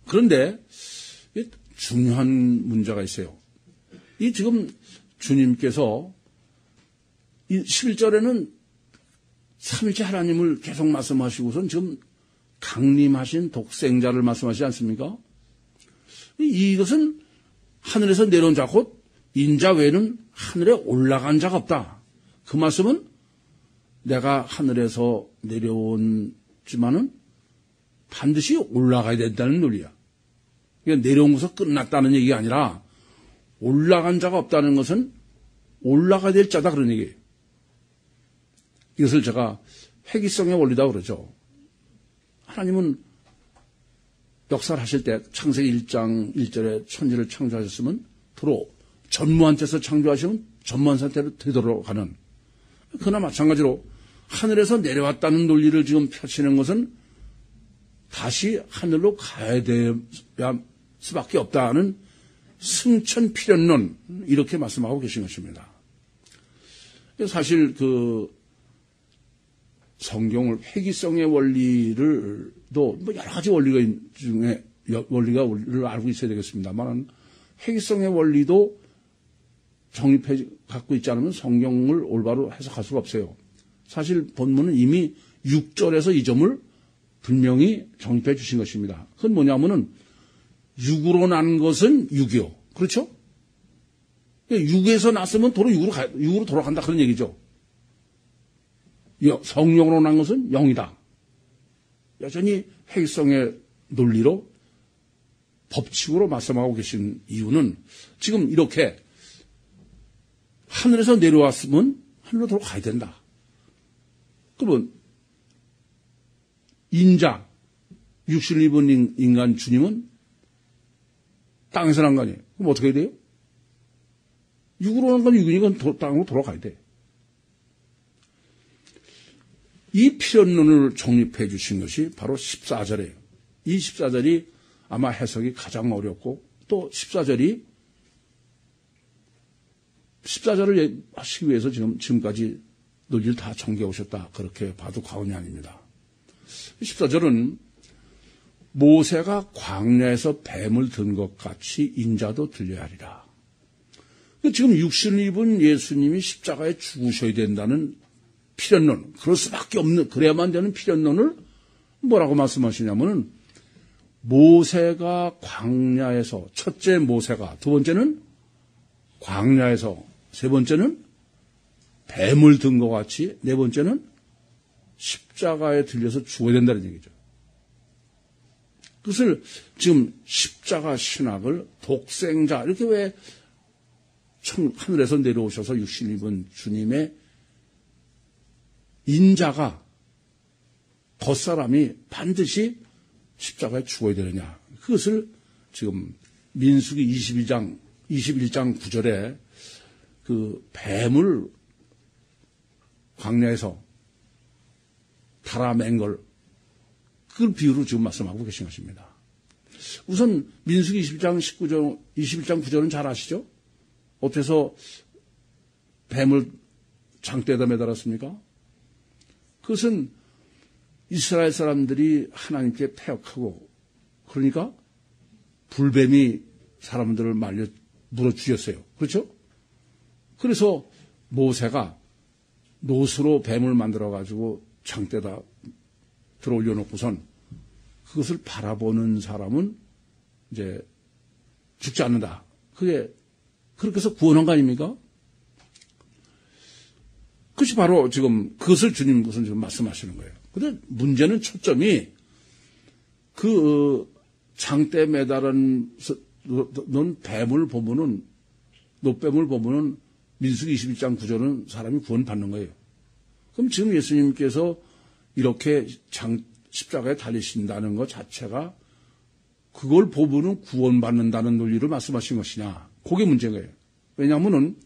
그런데 중요한 문제가 있어요. 이 지금 주님께서 이 11절에는 삼일체 하나님을 계속 말씀하시고선 지금 강림하신 독생자를 말씀하시지 않습니까? 이것은 하늘에서 내려온 자, 곧 인자 외에는 하늘에 올라간 자가 없다. 그 말씀은 내가 하늘에서 내려온지만은 반드시 올라가야 된다는 논리야. 그러니까 내려온 것은 끝났다는 얘기가 아니라 올라간 자가 없다는 것은 올라가야 될 자다 그런 얘기예요. 이것을 제가 회귀성의 원리라고 그러죠. 하나님은 역사를 하실 때 창세기 1장 1절에 천지를 창조하셨으면 도로 전무한 채서 창조하시면 전무한 상태로 되돌아가는, 그러나 마찬가지로 하늘에서 내려왔다는 논리를 지금 펼치는 것은 다시 하늘로 가야 될 수밖에 없다는 승천필연론, 이렇게 말씀하고 계신 것입니다. 사실 성경을 회귀성의 원리를 또 여러 가지 원리가 중에 원리를 알고 있어야 되겠습니다만, 회귀성의 원리도 정립해 갖고 있지 않으면 성경을 올바로 해석할 수가 없어요. 사실 본문은 이미 6절에서 이 점을 분명히 정립해 주신 것입니다. 그건 뭐냐면은 육으로 난 것은 육이요. 그렇죠? 육에서 났으면 도로 육으로 돌아간다, 그런 얘기죠. 성령으로 난 것은 영이다. 여전히 회귀성의 논리로 법칙으로 말씀하고 계신 이유는 지금 이렇게 하늘에서 내려왔으면 하늘로 돌아가야 된다. 그러면 인자, 육신을 입은 인간 주님은 땅에서 난 거 아니에요. 그럼 어떻게 해야 돼요? 육으로 난 건 육이니까 땅으로 돌아가야 돼. 이 필연론을 정립해 주신 것이 바로 14절이에요. 이 14절이 아마 해석이 가장 어렵고, 또 14절을 하시기 위해서 지금까지 논리를 다 정리해 오셨다, 그렇게 봐도 과언이 아닙니다. 14절은 모세가 광야에서 뱀을 든 것 같이 인자도 들려야 하리라. 지금 육신을 입은 예수님이 십자가에 죽으셔야 된다는 필연론, 그럴 수밖에 없는, 그래야만 되는 필연론을 뭐라고 말씀하시냐면은, 모세가 광야에서, 첫째 모세가, 두 번째는 광야에서, 세 번째는 뱀을 든 것 같이, 네 번째는 십자가에 들려서 죽어야 된다는 얘기죠. 그것을 지금 십자가 신학을 독생자, 이렇게 왜 하늘에서 내려오셔서 육신 입은 주님의 인자가, 겉사람이 반드시 십자가에 죽어야 되느냐, 그것을 지금 민수기 21장 9절에 그 뱀을 광야에서 달아맨 걸, 그걸 비유로 지금 말씀하고 계신 것입니다. 우선 민수기 21장 9절은 잘 아시죠? 어째서 뱀을 장대에다 매달았습니까? 그것은 이스라엘 사람들이 하나님께 패역하고, 그러니까 불뱀이 사람들을 물어 죽였어요. 그렇죠? 그래서 모세가 노수로 뱀을 만들어가지고 장대에다 들어 올려놓고선 그것을 바라보는 사람은 이제 죽지 않는다. 그게 그렇게 해서 구원한 거 아닙니까? 그것이 바로 지금 그것을 주님께서는 지금 말씀하시는 거예요. 근데 문제는 초점이 그 장대에 매달은 넌 뱀을 보면은, 노뱀을 보면은 민수기 21장 9절은 사람이 구원받는 거예요. 그럼 지금 예수님께서 이렇게 십자가에 달리신다는 것 자체가 그걸 보면은 구원받는다는 논리를 말씀하신 것이냐, 그게 문제인 거예요. 왜냐하면은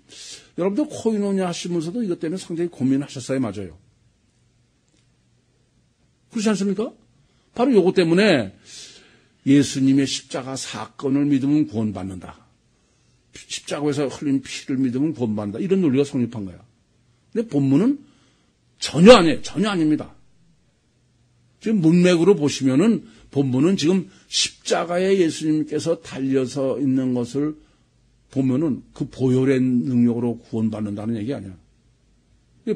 여러분들 코이노냐 하시면서도 이것 때문에 상당히 고민하셨어야 맞아요. 그렇지 않습니까? 바로 이것 때문에 예수님의 십자가 사건을 믿으면 구원받는다, 십자가에서 흘린 피를 믿으면 구원받는다, 이런 논리가 성립한 거야. 근데 본문은 전혀 아니에요. 전혀 아닙니다. 지금 문맥으로 보시면은 본문은 지금 십자가에 예수님께서 달려서 있는 것을 보면은 그 보혈의 능력으로 구원받는다는 얘기 아니야.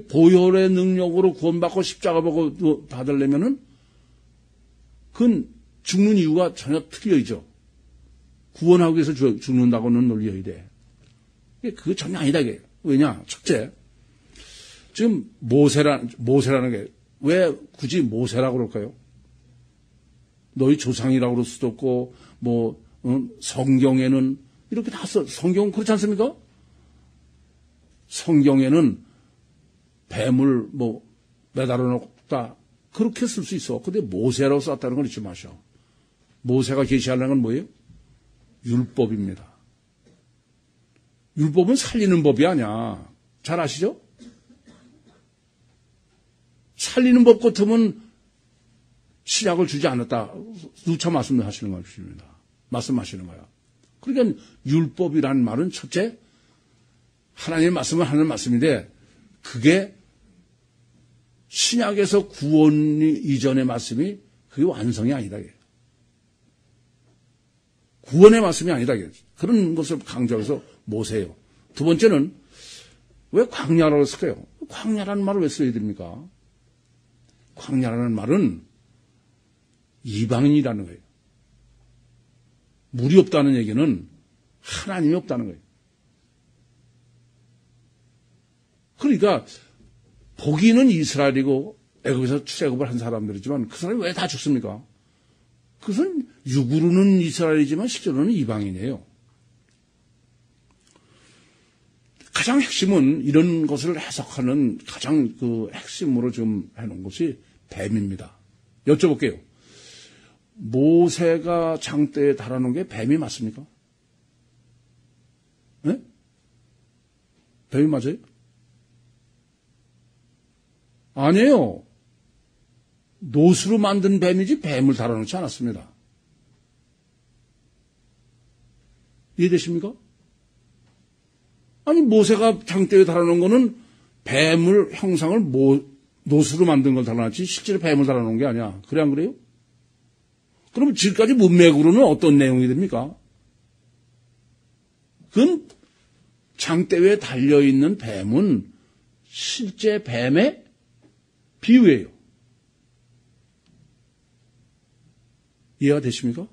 보혈의 능력으로 구원받고 십자가 보고 받으려면은 그건 죽는 이유가 전혀 틀려있죠. 구원하기 위해서 죽는다고는 논리여야 돼. 그게 전혀 아니다, 이게. 왜냐? 첫째, 지금 모세라는 게 왜 굳이 모세라고 그럴까요? 너희 조상이라고 그럴 수도 없고, 성경에는 이렇게 다 써. 성경은 그렇지 않습니까? 성경에는 뱀을 매달아 놓다. 그렇게 쓸 수 있어. 근데 모세라고 썼다는 걸 잊지 마셔. 모세가 계시하려는 건 뭐예요? 율법입니다. 율법은 살리는 법이 아니야. 잘 아시죠? 살리는 법 같으면 신약을 주지 않았다. 누차 말씀하시는 것입니다. 말씀하시는 거야. 그러니까 율법이라는 말은 첫째, 하나님의 말씀은 하는 말씀인데 그게 신약에서 구원 이전의 말씀이 그게 완성이 아니다. 구원의 말씀이 아니다. 그런 것을 강조해서 모세예요. 두 번째는 왜 광야라고 쓸까요? 광야라는 말을 왜 써야 됩니까? 광야라는 말은 이방인이라는 거예요. 물이 없다는 얘기는 하나님이 없다는 거예요. 그러니까 보기는 이스라엘이고 애굽에서 출애굽을 한 사람들이지만 그 사람이 왜 다 죽습니까? 그것은 육으로는 이스라엘이지만 실제로는 이방인이에요. 가장 핵심은 이런 것을 해석하는 가장 그 핵심으로 좀 해놓은 것이 뱀입니다. 여쭤볼게요. 모세가 장대에 달아놓은 게 뱀이 맞습니까? 네? 뱀이 맞아요? 아니에요. 노수로 만든 뱀이지 뱀을 달아놓지 않았습니다. 이해되십니까? 아니 모세가 장대에 달아놓은 거는 뱀을 형상을 노수로 만든 걸 달아놨지 실제로 뱀을 달아놓은 게 아니야. 그래 안 그래요? 그럼 지금까지 문맥으로는 어떤 내용이 됩니까? 그건 장대 위에 달려있는 뱀은 실제 뱀의 비유예요. 이해가 되십니까?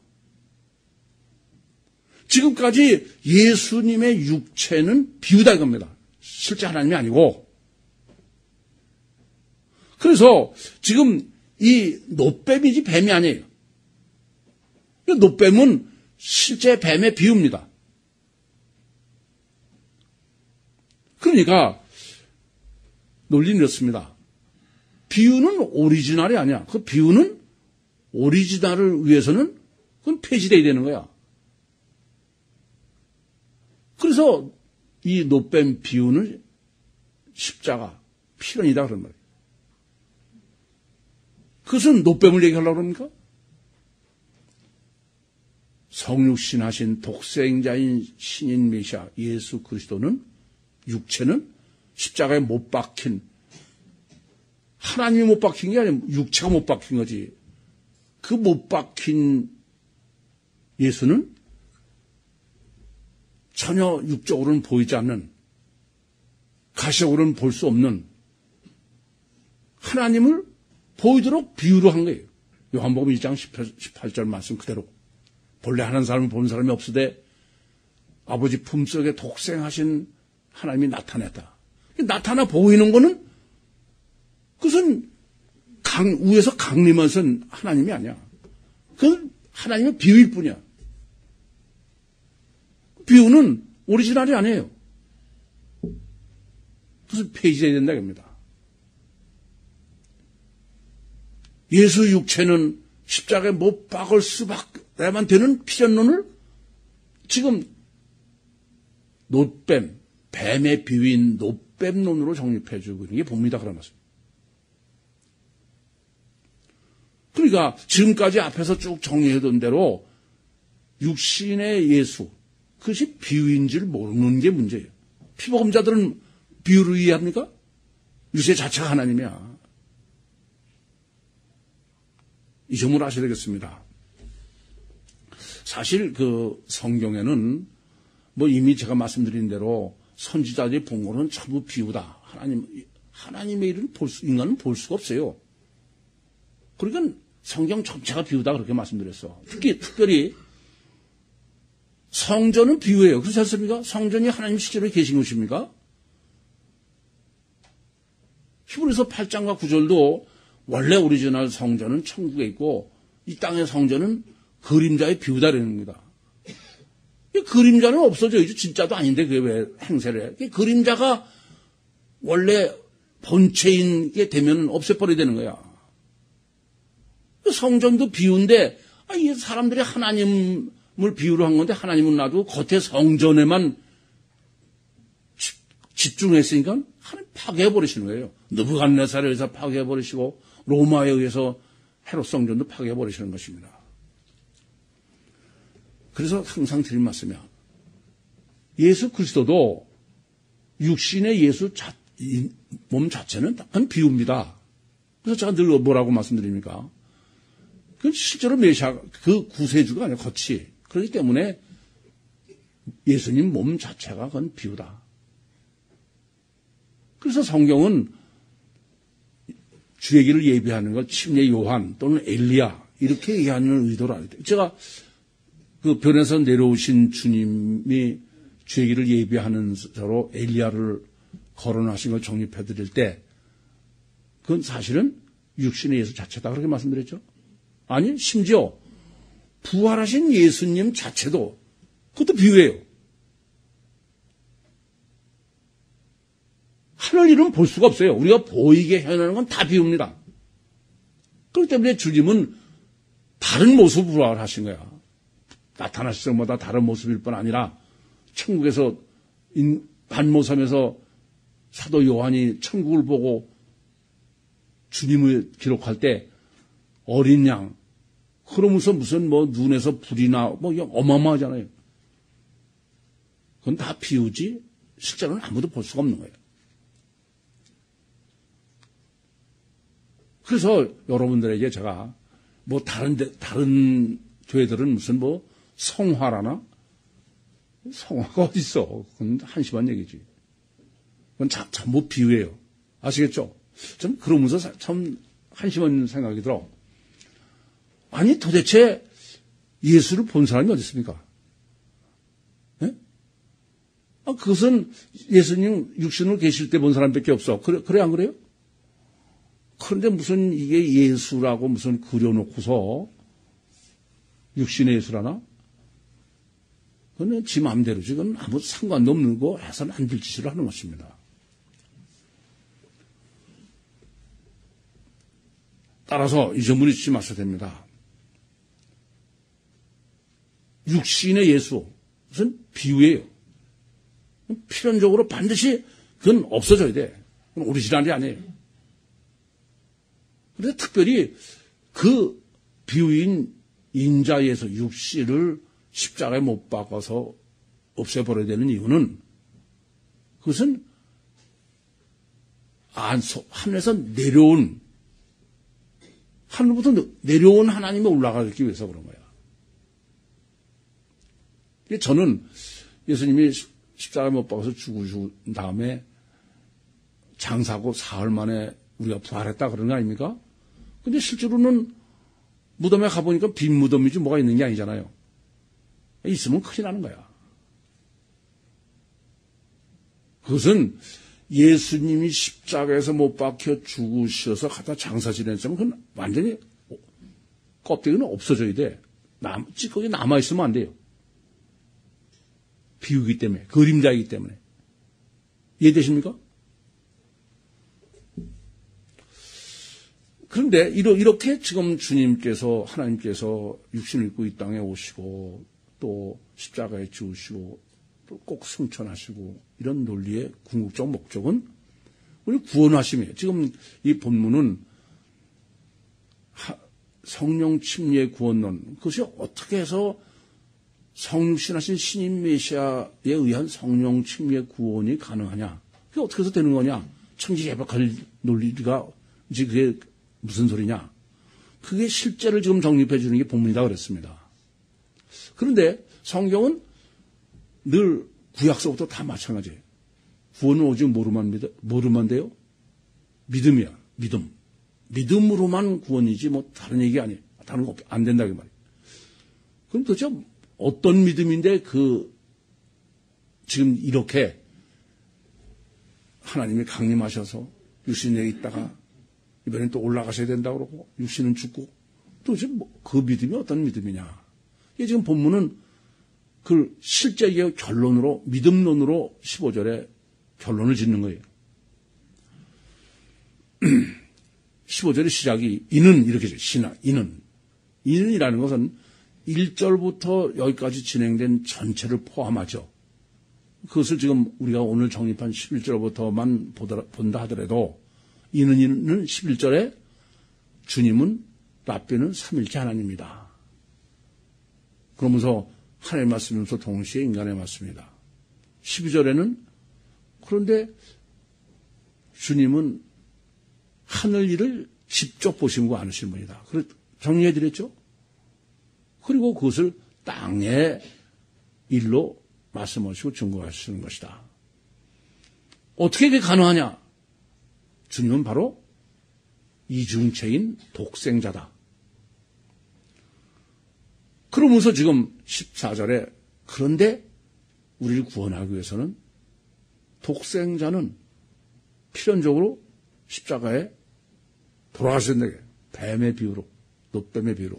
지금까지 예수님의 육체는 비유다 이겁니다. 실제 하나님이 아니고. 그래서 지금 이 노뱀이지 뱀이 아니에요. 노뱀은 실제 뱀의 비유입니다. 그러니까 논리는 이렇습니다. 비유는 오리지널이 아니야. 그 비유는 오리지널을 위해서는 그건 폐지돼야 되는 거야. 그래서 이 노뱀 비유는 십자가, 필연이다 그런 말이에요. 그것은 노뱀을 얘기하려고 그럽니까? 성육신하신 독생자인 신인 메시아 예수 그리스도는 육체는 십자가에 못 박힌 하나님이 못 박힌 게 아니라 육체가 못 박힌 거지. 그 못 박힌 예수는 전혀 육적으로는 보이지 않는 가시적으로는 볼 수 없는 하나님을 보이도록 비유로 한 거예요. 요한복음 2장 18절 말씀 그대로. 본래 하는 사람은 본 사람이 없으되 아버지 품속에 독생하신 하나님이 나타냈다. 나타나 보이는 거는 그것은 위에서 강림하신 하나님이 아니야. 그건 하나님의 비유일 뿐이야. 비유는 오리지널이 아니에요. 그래서 폐지해야 된다 이겁니다. 예수 육체는 십자가에 못 박을 수밖에만 되는 필연론을 지금 노뱀, 뱀의 비유인 노뱀론으로 정립해주고 있는 게 봅니다. 그런 말씀. 그러니까 지금까지 앞에서 쭉 정리해둔 대로 육신의 예수, 그것이 비유인 줄 모르는 게 문제예요. 피복음자들은 비유를 이해합니까? 육체 자체가 하나님이야. 이 점을 아셔야 되겠습니다. 사실 그 성경에는 뭐 이미 제가 말씀드린 대로 선지자들이 본 거는 전부 비유다. 하나님의 일은 인간은 볼 수가 없어요. 그러니까 성경 전체가 비유다 그렇게 말씀드렸어. 특별히 성전은 비유예요. 그렇지 않습니까? 성전이 하나님 실제로 계신 것입니까? 히브리서 8장과 9절도 원래 오리지널 성전은 천국에 있고 이 땅의 성전은 그림자의 비유다라는 겁니다. 이 그림자는 없어져야지 진짜도 아닌데 그게 왜 행세를 해? 그림자가 원래 본체인 게 되면 없애버려야 되는 거야. 성전도 비유인데, 이 사람들이 하나님을 비유로 한 건데, 하나님은 놔두고 겉에 성전에만 집중했으니까 하나님 파괴해버리시는 거예요. 느부갓네살에 의해서 파괴해버리시고, 로마에 의해서 헤롯 성전도 파괴해버리시는 것입니다. 그래서 항상 드린 말씀이야. 예수 그리스도도 육신의 예수 몸 자체는 단 비유입니다. 그래서 제가 늘 뭐라고 말씀드립니까? 그건 실제로 메시아, 그 구세주가 아니라 겉이. 그렇기 때문에 예수님 몸 자체가 그건 비유다. 그래서 성경은 주의 길을 예비하는 걸 침례 요한 또는 엘리야 이렇게 얘기하는 의도로 안 돼요. 제가 그 변에서 내려오신 주님이 주의 길을 예비하는 자로 엘리야를 거론하신 걸 정립해 드릴 때 그건 사실은 육신의 예수 자체다 그렇게 말씀드렸죠. 아니 심지어 부활하신 예수님 자체도 그것도 비유예요. 하늘 일은 볼 수가 없어요. 우리가 보이게 해내는 건 다 비유입니다. 그렇기 때문에 주님은 다른 모습으로 부활하신 거야. 나타나실 때마다 다른 모습일 뿐 아니라 천국에서 반모섬에서 사도 요한이 천국을 보고 주님을 기록할 때 어린 양 그러면서 무슨 눈에서 불이 나 어마어마하잖아요. 그건 다 비유지 실제로는 아무도 볼 수가 없는 거예요. 그래서 여러분들에게 제가 다른 교회들은 무슨 성화라나? 성화가 어디 있어? 그건 한심한 얘기지. 그건 전부 비유예요. 아시겠죠? 좀 그러면서 참 한심한 생각이 들어. 아니 도대체 예수를 본 사람이 어디 있습니까? 네? 그것은 예수님 육신으로 계실 때 본 사람밖에 없어. 그래 안 그래요? 그런데 무슨 이게 예수라고 무슨 그려놓고서 육신의 예수라나? 그건 지 마음대로지. 그건 아무 상관도 없는 거 해서는 안 될 짓을 하는 것입니다. 따라서 이 점을 잊지 마셔야 됩니다. 육신의 예수, 무슨 비유예요. 필연적으로 반드시 그건 없어져야 돼. 그건 오리지널이 아니에요. 그래서 특별히 그 비유인 인자 예수 육신을 십자가에 못 박아서 없애버려야 되는 이유는 그것은 하늘에서 내려온 하늘부터 내려온 하나님이 올라가기 위해서 그런 거야. 저는 예수님이 십자가에 못 박아서 죽으신 다음에 장사하고 사흘 만에 우리가 부활했다 그런 거 아닙니까? 근데 실제로는 무덤에 가보니까 빈 무덤이지 뭐가 있는 게 아니잖아요. 있으면 큰일 나는 거야. 그것은 예수님이 십자가에서 못 박혀 죽으셔서 갖다 장사 지냈으면 그건 완전히 껍데기는 없어져야 돼. 찌꺼기 남아있으면 안 돼요. 비유기 때문에, 그림자이기 때문에. 이해되십니까? 그런데 이렇게 지금 주님께서 하나님께서 육신을 입고 이 땅에 오시고 또 십자가에 죽으시고 또 꼭 승천하시고 이런 논리의 궁극적 목적은 우리 구원하심이에요. 지금 이 본문은 성령 침례 구원론 그것이 어떻게 해서 성육신하신 신인 메시아에 의한 성령 침례 구원이 가능하냐? 그게 어떻게 해서 되는 거냐? 천지개벽할 논리가 이제 그게 무슨 소리냐? 그게 실제를 지금 정립해 주는 게 본문이다 그랬습니다. 그런데 성경은 늘 구약서부터 다 마찬가지예요. 구원은 오직 뭐로만 돼요? 믿음이야. 믿음. 믿음으로만 구원이지 다른 얘기 아니에요. 다른 거 안 된다 그 말이에요. 그럼 도대체 어떤 믿음인데 지금 이렇게 하나님이 강림하셔서 육신에 있다가 이번엔 또 올라가셔야 된다고 그러고 육신은 죽고 도대체 그 믿음이 어떤 믿음이냐. 이게 지금 본문은 그 실제의 결론으로 믿음론으로 15절에 결론을 짓는 거예요. 15절의 시작이 이는 이렇게 신하 이는 이는이라는 것은 1절부터 여기까지 진행된 전체를 포함하죠. 그것을 지금 우리가 오늘 정립한 11절부터만 본다 하더라도 이는 11절에 주님은 랍비는 삼일째 하나님이다. 그러면서 하나님의 말씀이면서 동시에 인간의 말씀이다. 12절에는 그런데 주님은 하늘 일을 직접 보시고 않으시는 분이다. 정리해 드렸죠? 그리고 그것을 땅의 일로 말씀하시고 증거하시는 것이다. 어떻게 그게 가능하냐? 주님은 바로 이중체인 독생자다. 그러면서 지금 14절에 그런데 우리를 구원하기 위해서는 독생자는 필연적으로 십자가에 돌아가셨는데 뱀의 비유로, 놋뱀의 비유로.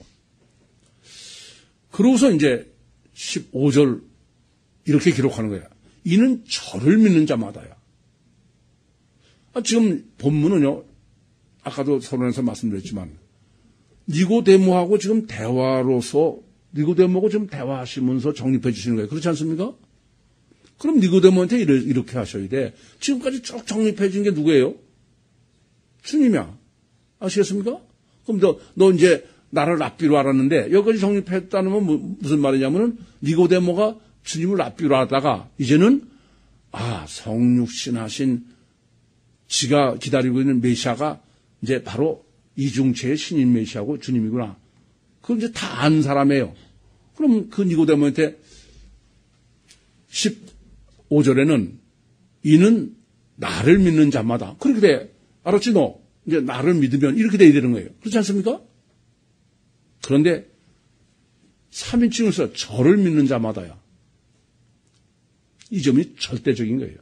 그러고서 이제 15절 이렇게 기록하는 거야. 이는 저를 믿는 자마다야. 지금 본문은요, 아까도 서론에서 말씀드렸지만 니고데모하고 지금 대화로서 니고데모하고 지금 대화하시면서 정립해 주시는 거예요. 그렇지 않습니까? 그럼 니고데모한테 이렇게 하셔야 돼. 지금까지 쭉 정립해 준 게 누구예요? 주님이야. 아시겠습니까? 그럼 너 이제 나를 랍비로 알았는데 여기까지 정립했다는 건 무슨 말이냐면은 니고데모가 주님을 랍비로 하다가 이제는 성육신하신 지가 기다리고 있는 메시아가 이제 바로 이중체의 신인 메시아고 주님이구나. 그걸 이제 다 안 사람이에요. 그럼 그 니고데모한테 15절에는 이는 나를 믿는 자마다. 그렇게 돼. 알았지 너? 이제 나를 믿으면 이렇게 돼야 되는 거예요. 그렇지 않습니까? 그런데 3인칭에서 저를 믿는 자마다야. 이 점이 절대적인 거예요.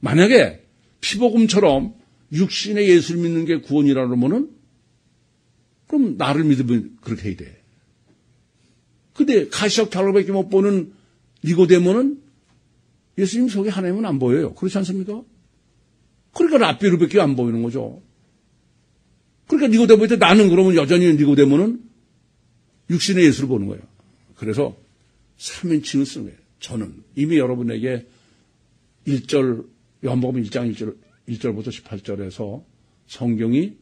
만약에 피복음처럼 육신의 예수를 믿는 게 구원이라 그러면은 그럼 나를 믿으면 그렇게 해야 돼. 근데 가시적 달러밖에 못 보는 니고데모는 예수님 속에 하나님은 안 보여요. 그렇지 않습니까? 그러니까 랍비로밖에 안 보이는 거죠. 그러니까 니고데모한테 나는 그러면 여전히 니고데모는 육신의 예수를 보는 거예요. 그래서 3인칭을 쓰는 거예요. 저는 이미 여러분에게 1절 요한복음 1장 1절부터 18절에서 성경이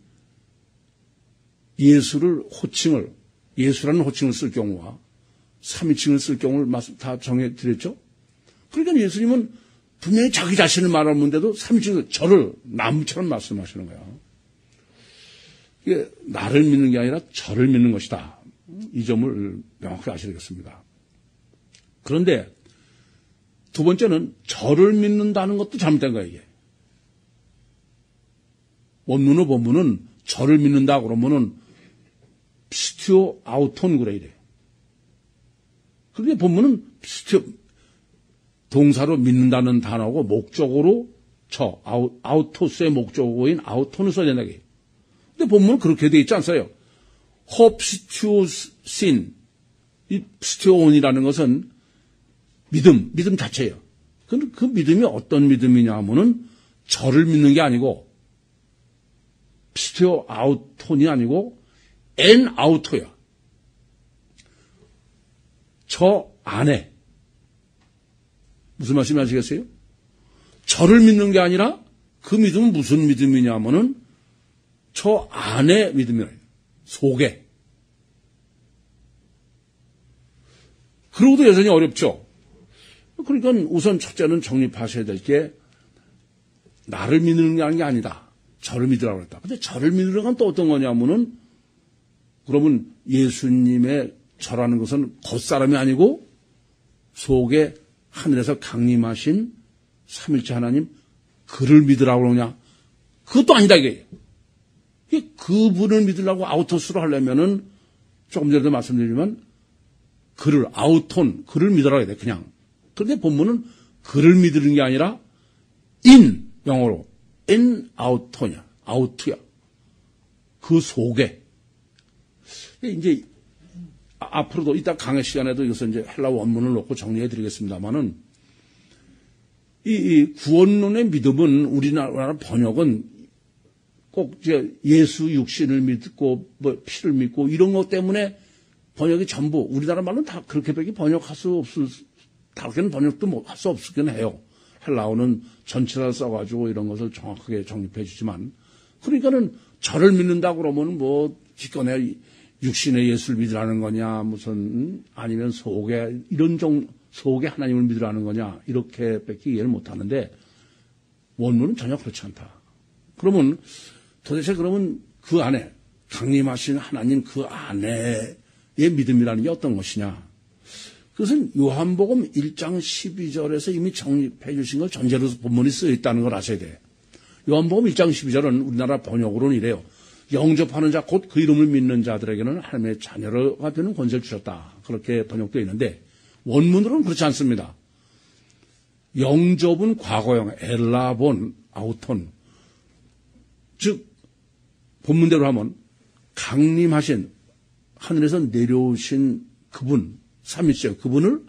예수라는 호칭을 쓸 경우와 3인칭을 쓸 경우를 다 정해드렸죠. 그러니까 예수님은 분명히 자기 자신을 말하는데도 3인칭에서 저를 나무처럼 말씀하시는 거예요. 이게 나를 믿는 게 아니라 저를 믿는 것이다. 이 점을 명확히 아셔야 되겠습니다. 그런데 두 번째는 저를 믿는다는 것도 잘못된 거예요. 이게. 원문의 본문은 저를 믿는다 그러면은 피스티오 아우톤 그래야 돼. 그런데 본문은 피스티오 동사로 믿는다는 단어고 목적으로 아우토스의 목적어인 아우톤을 써야 된다. 근데 본문은 그렇게 돼 있지 않어요. 허피스티오신 이 피스티오온이라는 것은 믿음 자체예요. 그 믿음이 어떤 믿음이냐 하면은 저를 믿는 게 아니고 피스티오 아우톤이 아니고 엔 아우토야. 저 안에. 무슨 말씀인지 아시겠어요? 저를 믿는 게 아니라 그 믿음은 무슨 믿음이냐 하면은 저 안에 믿음이래요. 속에. 그러고도 여전히 어렵죠. 그러니까 우선 첫째는 정립하셔야 될 게 나를 믿는 게 아니다. 저를 믿으라고 했다. 근데 저를 믿으라는 건 또 어떤 거냐면은 그러면 예수님의 저라는 것은 겉사람이 아니고 속에 하늘에서 강림하신 삼일째 하나님 그를 믿으라고 그러냐? 그것도 아니다 이게. 그분을 믿으려고 아우토스로 하려면은 조금 전에도 말씀드리지만 그를 아우톤 그를 믿으라고 해야 돼 그냥. 그런데 본문은 그를 믿는 게 아니라 인 영어로 인 아우토냐 아우트야. 그 속에 이제 앞으로도 이따 강의 시간에도 이것을 이제 헬라 원문을 놓고 정리해 드리겠습니다만은 이 구원론의 믿음은 우리나라 번역은 꼭 이제 예수 육신을 믿고 뭐 피를 믿고 이런 것 때문에 번역이 전부 우리나라 말로는 다 그렇게밖에 번역할 수 없을 다르게는 번역도 할 수 없긴 해요. 헬라어는 전체를 써가지고 이런 것을 정확하게 정립해 주지만 그러니까는 저를 믿는다 그러면 뭐 기껏해 육신의 예수를 믿으라는 거냐 무슨 아니면 속에 이런 속에 하나님을 믿으라는 거냐 이렇게밖에 이해를 못하는데 원문은 전혀 그렇지 않다. 그러면 도대체 그러면 그 안에 강림하신 하나님 그 안에의 믿음이라는 게 어떤 것이냐. 그것은 요한복음 1장 12절에서 이미 정립해 주신 걸 전제로 본문이 쓰여 있다는 걸 아셔야 돼요. 요한복음 1장 12절은 우리나라 번역으로는 이래요. 영접하는 자 곧 그 이름을 믿는 자들에게는 하나님의 자녀가 되는 권세를 주셨다. 그렇게 번역되어 있는데 원문으로는 그렇지 않습니다. 영접은 과거형 엘라본 아우톤 즉 본문대로 하면 강림하신 하늘에서 내려오신 그분 삼위일체 그분을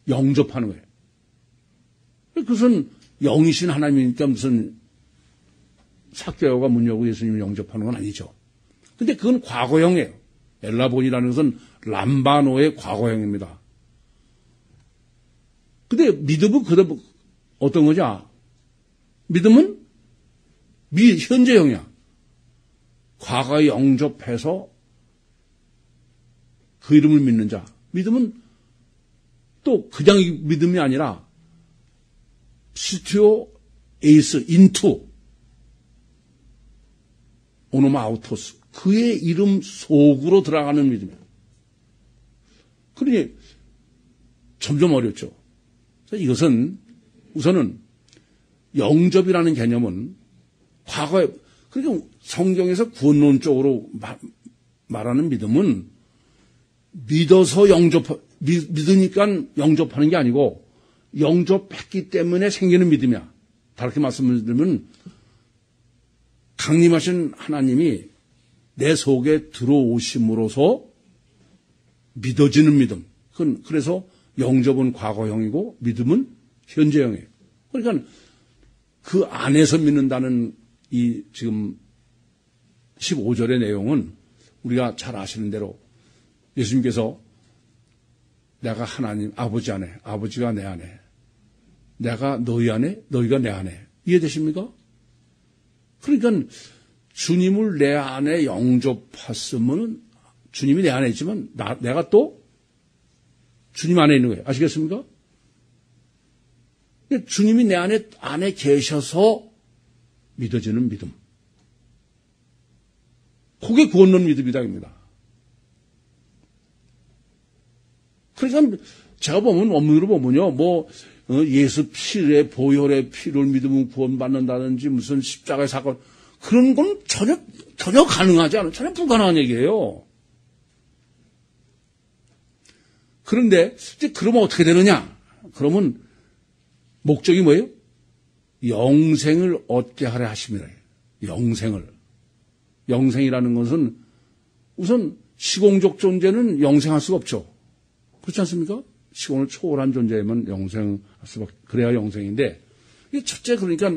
영접하는 거예요. 그것은 영이신 하나님이니까 무슨 삭개오가 문 열고 예수님을 영접하는 건 아니죠. 근데 그건 과거형이에요. 엘라본이라는 것은 람바노의 과거형입니다. 근데 믿음은 그대로 어떤 거냐? 믿음은 현재형이야. 과거에 영접해서 그 이름을 믿는 자. 믿음은 또 그냥 믿음이 아니라 시티오 에이스 인투 오노마 아우토스 그의 이름 속으로 들어가는 믿음이야. 그러니 점점 어렵죠. 이것은 우선은 영접이라는 개념은 과거에 그러니까 성경에서 구원론적으로 말하는 믿음은 믿어서 믿으니까 영접하는 게 아니고 영접했기 때문에 생기는 믿음이야. 다르게 말씀드리면 강림하신 하나님이 내 속에 들어오심으로써 믿어지는 믿음. 그래서 영접은 과거형이고 믿음은 현재형이에요. 그러니까 그 안에서 믿는다는 이 지금 15절의 내용은 우리가 잘 아시는 대로 예수님께서 내가 하나님 아버지 안에 아버지가 내 안에 내가 너희 안에 너희가 내 안에 이해되십니까? 그러니까 주님을 내 안에 영접했으면 주님이 내 안에 있지만 내가 또 주님 안에 있는 거예요. 아시겠습니까? 주님이 내 안에 계셔서 믿어지는 믿음. 그게 구원론 믿음이다. 그러니까 제가 보면 원문으로 보면요. 예수 피의 보혈의 피를 믿으면 구원받는다든지 무슨 십자가의 사건 그런 건 전혀 가능하지 않아요. 전혀 불가능한 얘기예요. 그런데 이제 그러면 어떻게 되느냐? 그러면 목적이 뭐예요? 영생을 얻게 하려 하심이라. 영생이라는 것은 우선 시공적 존재는 영생할 수가 없죠. 그렇지 않습니까? 시공을 초월한 존재면 영생할 수밖에 그래야 영생인데 이게 첫째 그러니까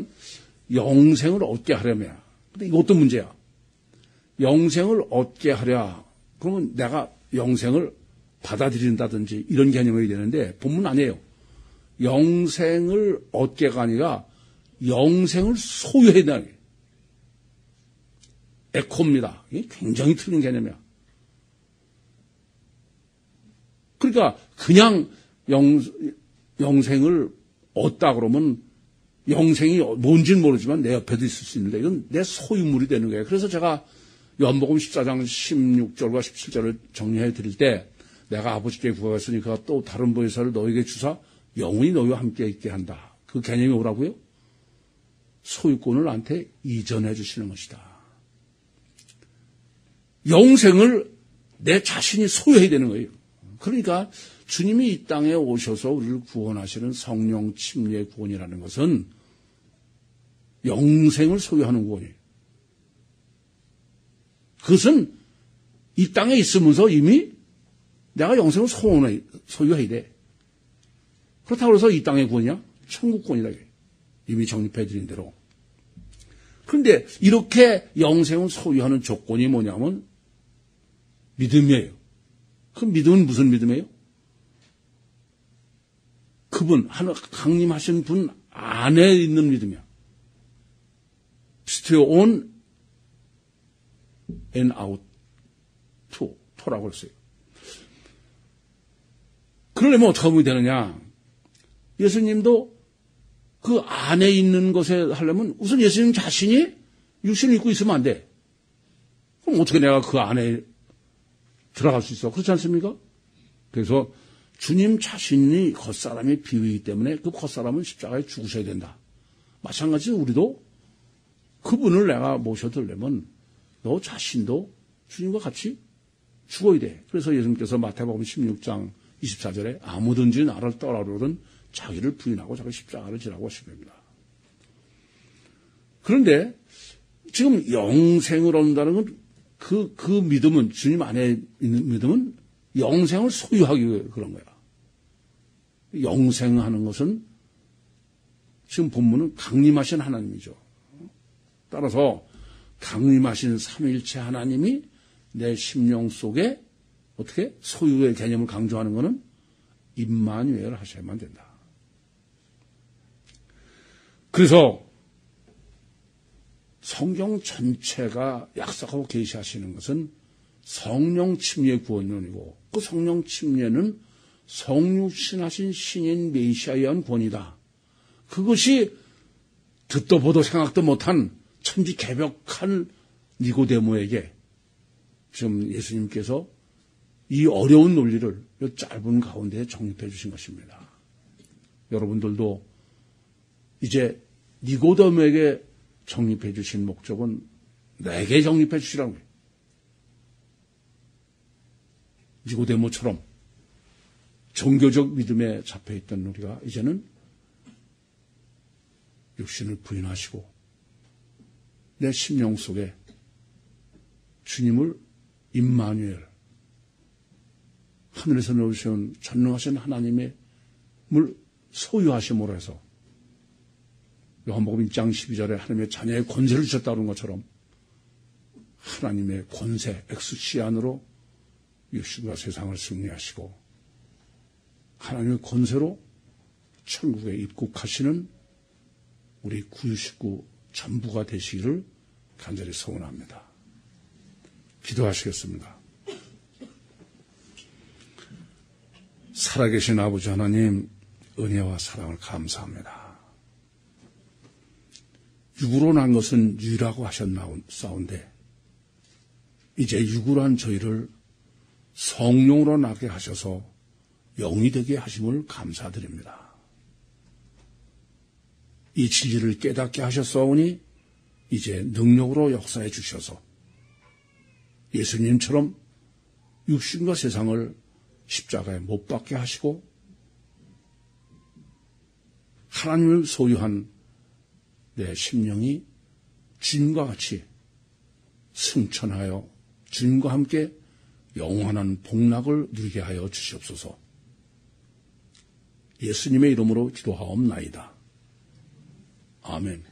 영생을 얻게 하려면 근데 이것도 문제야. 영생을 얻게 하려 그러면 내가 영생을 받아들인다든지 이런 개념이 되는데 본문 아니에요. 영생을 얻게가 아니라 영생을 소유해야 된다는 게 에코입니다. 이게 굉장히 틀린 개념이야. 그러니까 그냥 영생을 얻다 그러면 영생이 뭔지는 모르지만 내 옆에도 있을 수 있는데 이건 내 소유물이 되는 거예요. 그래서 제가 요한복음 14장 16절과 17절을 정리해 드릴 때 내가 아버지께 구하였으니 그가 또 다른 보혜사를 너에게 주사 영원히 너희와 함께 있게 한다. 그 개념이 뭐라고요? 소유권을 나한테 이전해 주시는 것이다. 영생을 내 자신이 소유해야 되는 거예요. 그러니까 주님이 이 땅에 오셔서 우리를 구원하시는 성령 침례 구원이라는 것은 영생을 소유하는 구원이에요. 그것은 이 땅에 있으면서 이미 내가 영생을 소유해야 돼. 그렇다고 해서 이 땅의 구원이야? 천국권이다. 이미 정립해 드린 대로. 그런데 이렇게 영생을 소유하는 조건이 뭐냐면 믿음이에요. 그 믿음은 무슨 믿음이에요? 그분, 강림하신 분 안에 있는 믿음이야. stay on and out to라고 했어요. 그러려면 어떻게 하면 되느냐? 예수님도 그 안에 있는 것에 하려면 우선 예수님 자신이 육신을 입고 있으면 안 돼. 그럼 어떻게 내가 그 안에 들어갈 수 있어? 그렇지 않습니까? 그래서 주님 자신이 겉사람의 비유이기 때문에 그 겉사람은 십자가에 죽으셔야 된다. 마찬가지로 우리도 그분을 내가 모셔들려면 너 자신도 주님과 같이 죽어야 돼. 그래서 예수님께서 마태복음 16장 24절에 아무든지 나를 따라오려거든 자기를 부인하고 자기 십자가를 지라고 하십니다. 그런데 지금 영생을 얻는다는 건 그 믿음은, 주님 안에 있는 믿음은 영생을 소유하기 위해 그런 거야. 영생하는 것은 지금 본문은 강림하신 하나님이죠. 따라서 강림하신 삼위일체 하나님이 내 심령 속에 어떻게 소유의 개념을 강조하는 것은 임마누엘을 하셔야만 된다. 그래서 성경 전체가 약속하고 계시하시는 것은 성령 침례의 구원론이고 그 성령 침례는 성육신하신 신인 메시아에 의한 구원이다. 그것이 듣도 보도 생각도 못한 천지개벽한 니고데모에게 지금 예수님께서 이 어려운 논리를 이 짧은 가운데 정립해 주신 것입니다. 여러분들도 이제 니고데모에게 정립해 주신 목적은 내게 정립해 주시라는 거예요. 니고데모처럼 종교적 믿음에 잡혀있던 우리가 이제는 육신을 부인하시고 내 심령 속에 주님을 임마누엘, 하늘에서 내오신 전능하신 하나님의 물 소유하심으로 해서 요한복음 1장 12절에 하나님의 자녀의 권세를 주셨다는 것처럼 하나님의 권세, 엑스시안으로 육신과 세상을 승리하시고 하나님의 권세로 천국에 입국하시는 우리 구유 식구 전부가 되시기를 간절히 소원합니다. 기도하시겠습니다. 살아계신 아버지 하나님, 은혜와 사랑을 감사합니다. 육으로 난 것은 유라고 하셨사온데 이제 육으로 한 저희를 성령으로 나게 하셔서 영이 되게 하심을 감사드립니다. 이 진리를 깨닫게 하셨사오니 이제 능력으로 역사해 주셔서 예수님처럼 육신과 세상을 십자가에 못 박게 하시고 하나님을 소유한 내 심령이 주님과 같이 승천하여 주님과 함께 영원한 복락을 누리게 하여 주시옵소서. 예수님의 이름으로 기도하옵나이다. 아멘.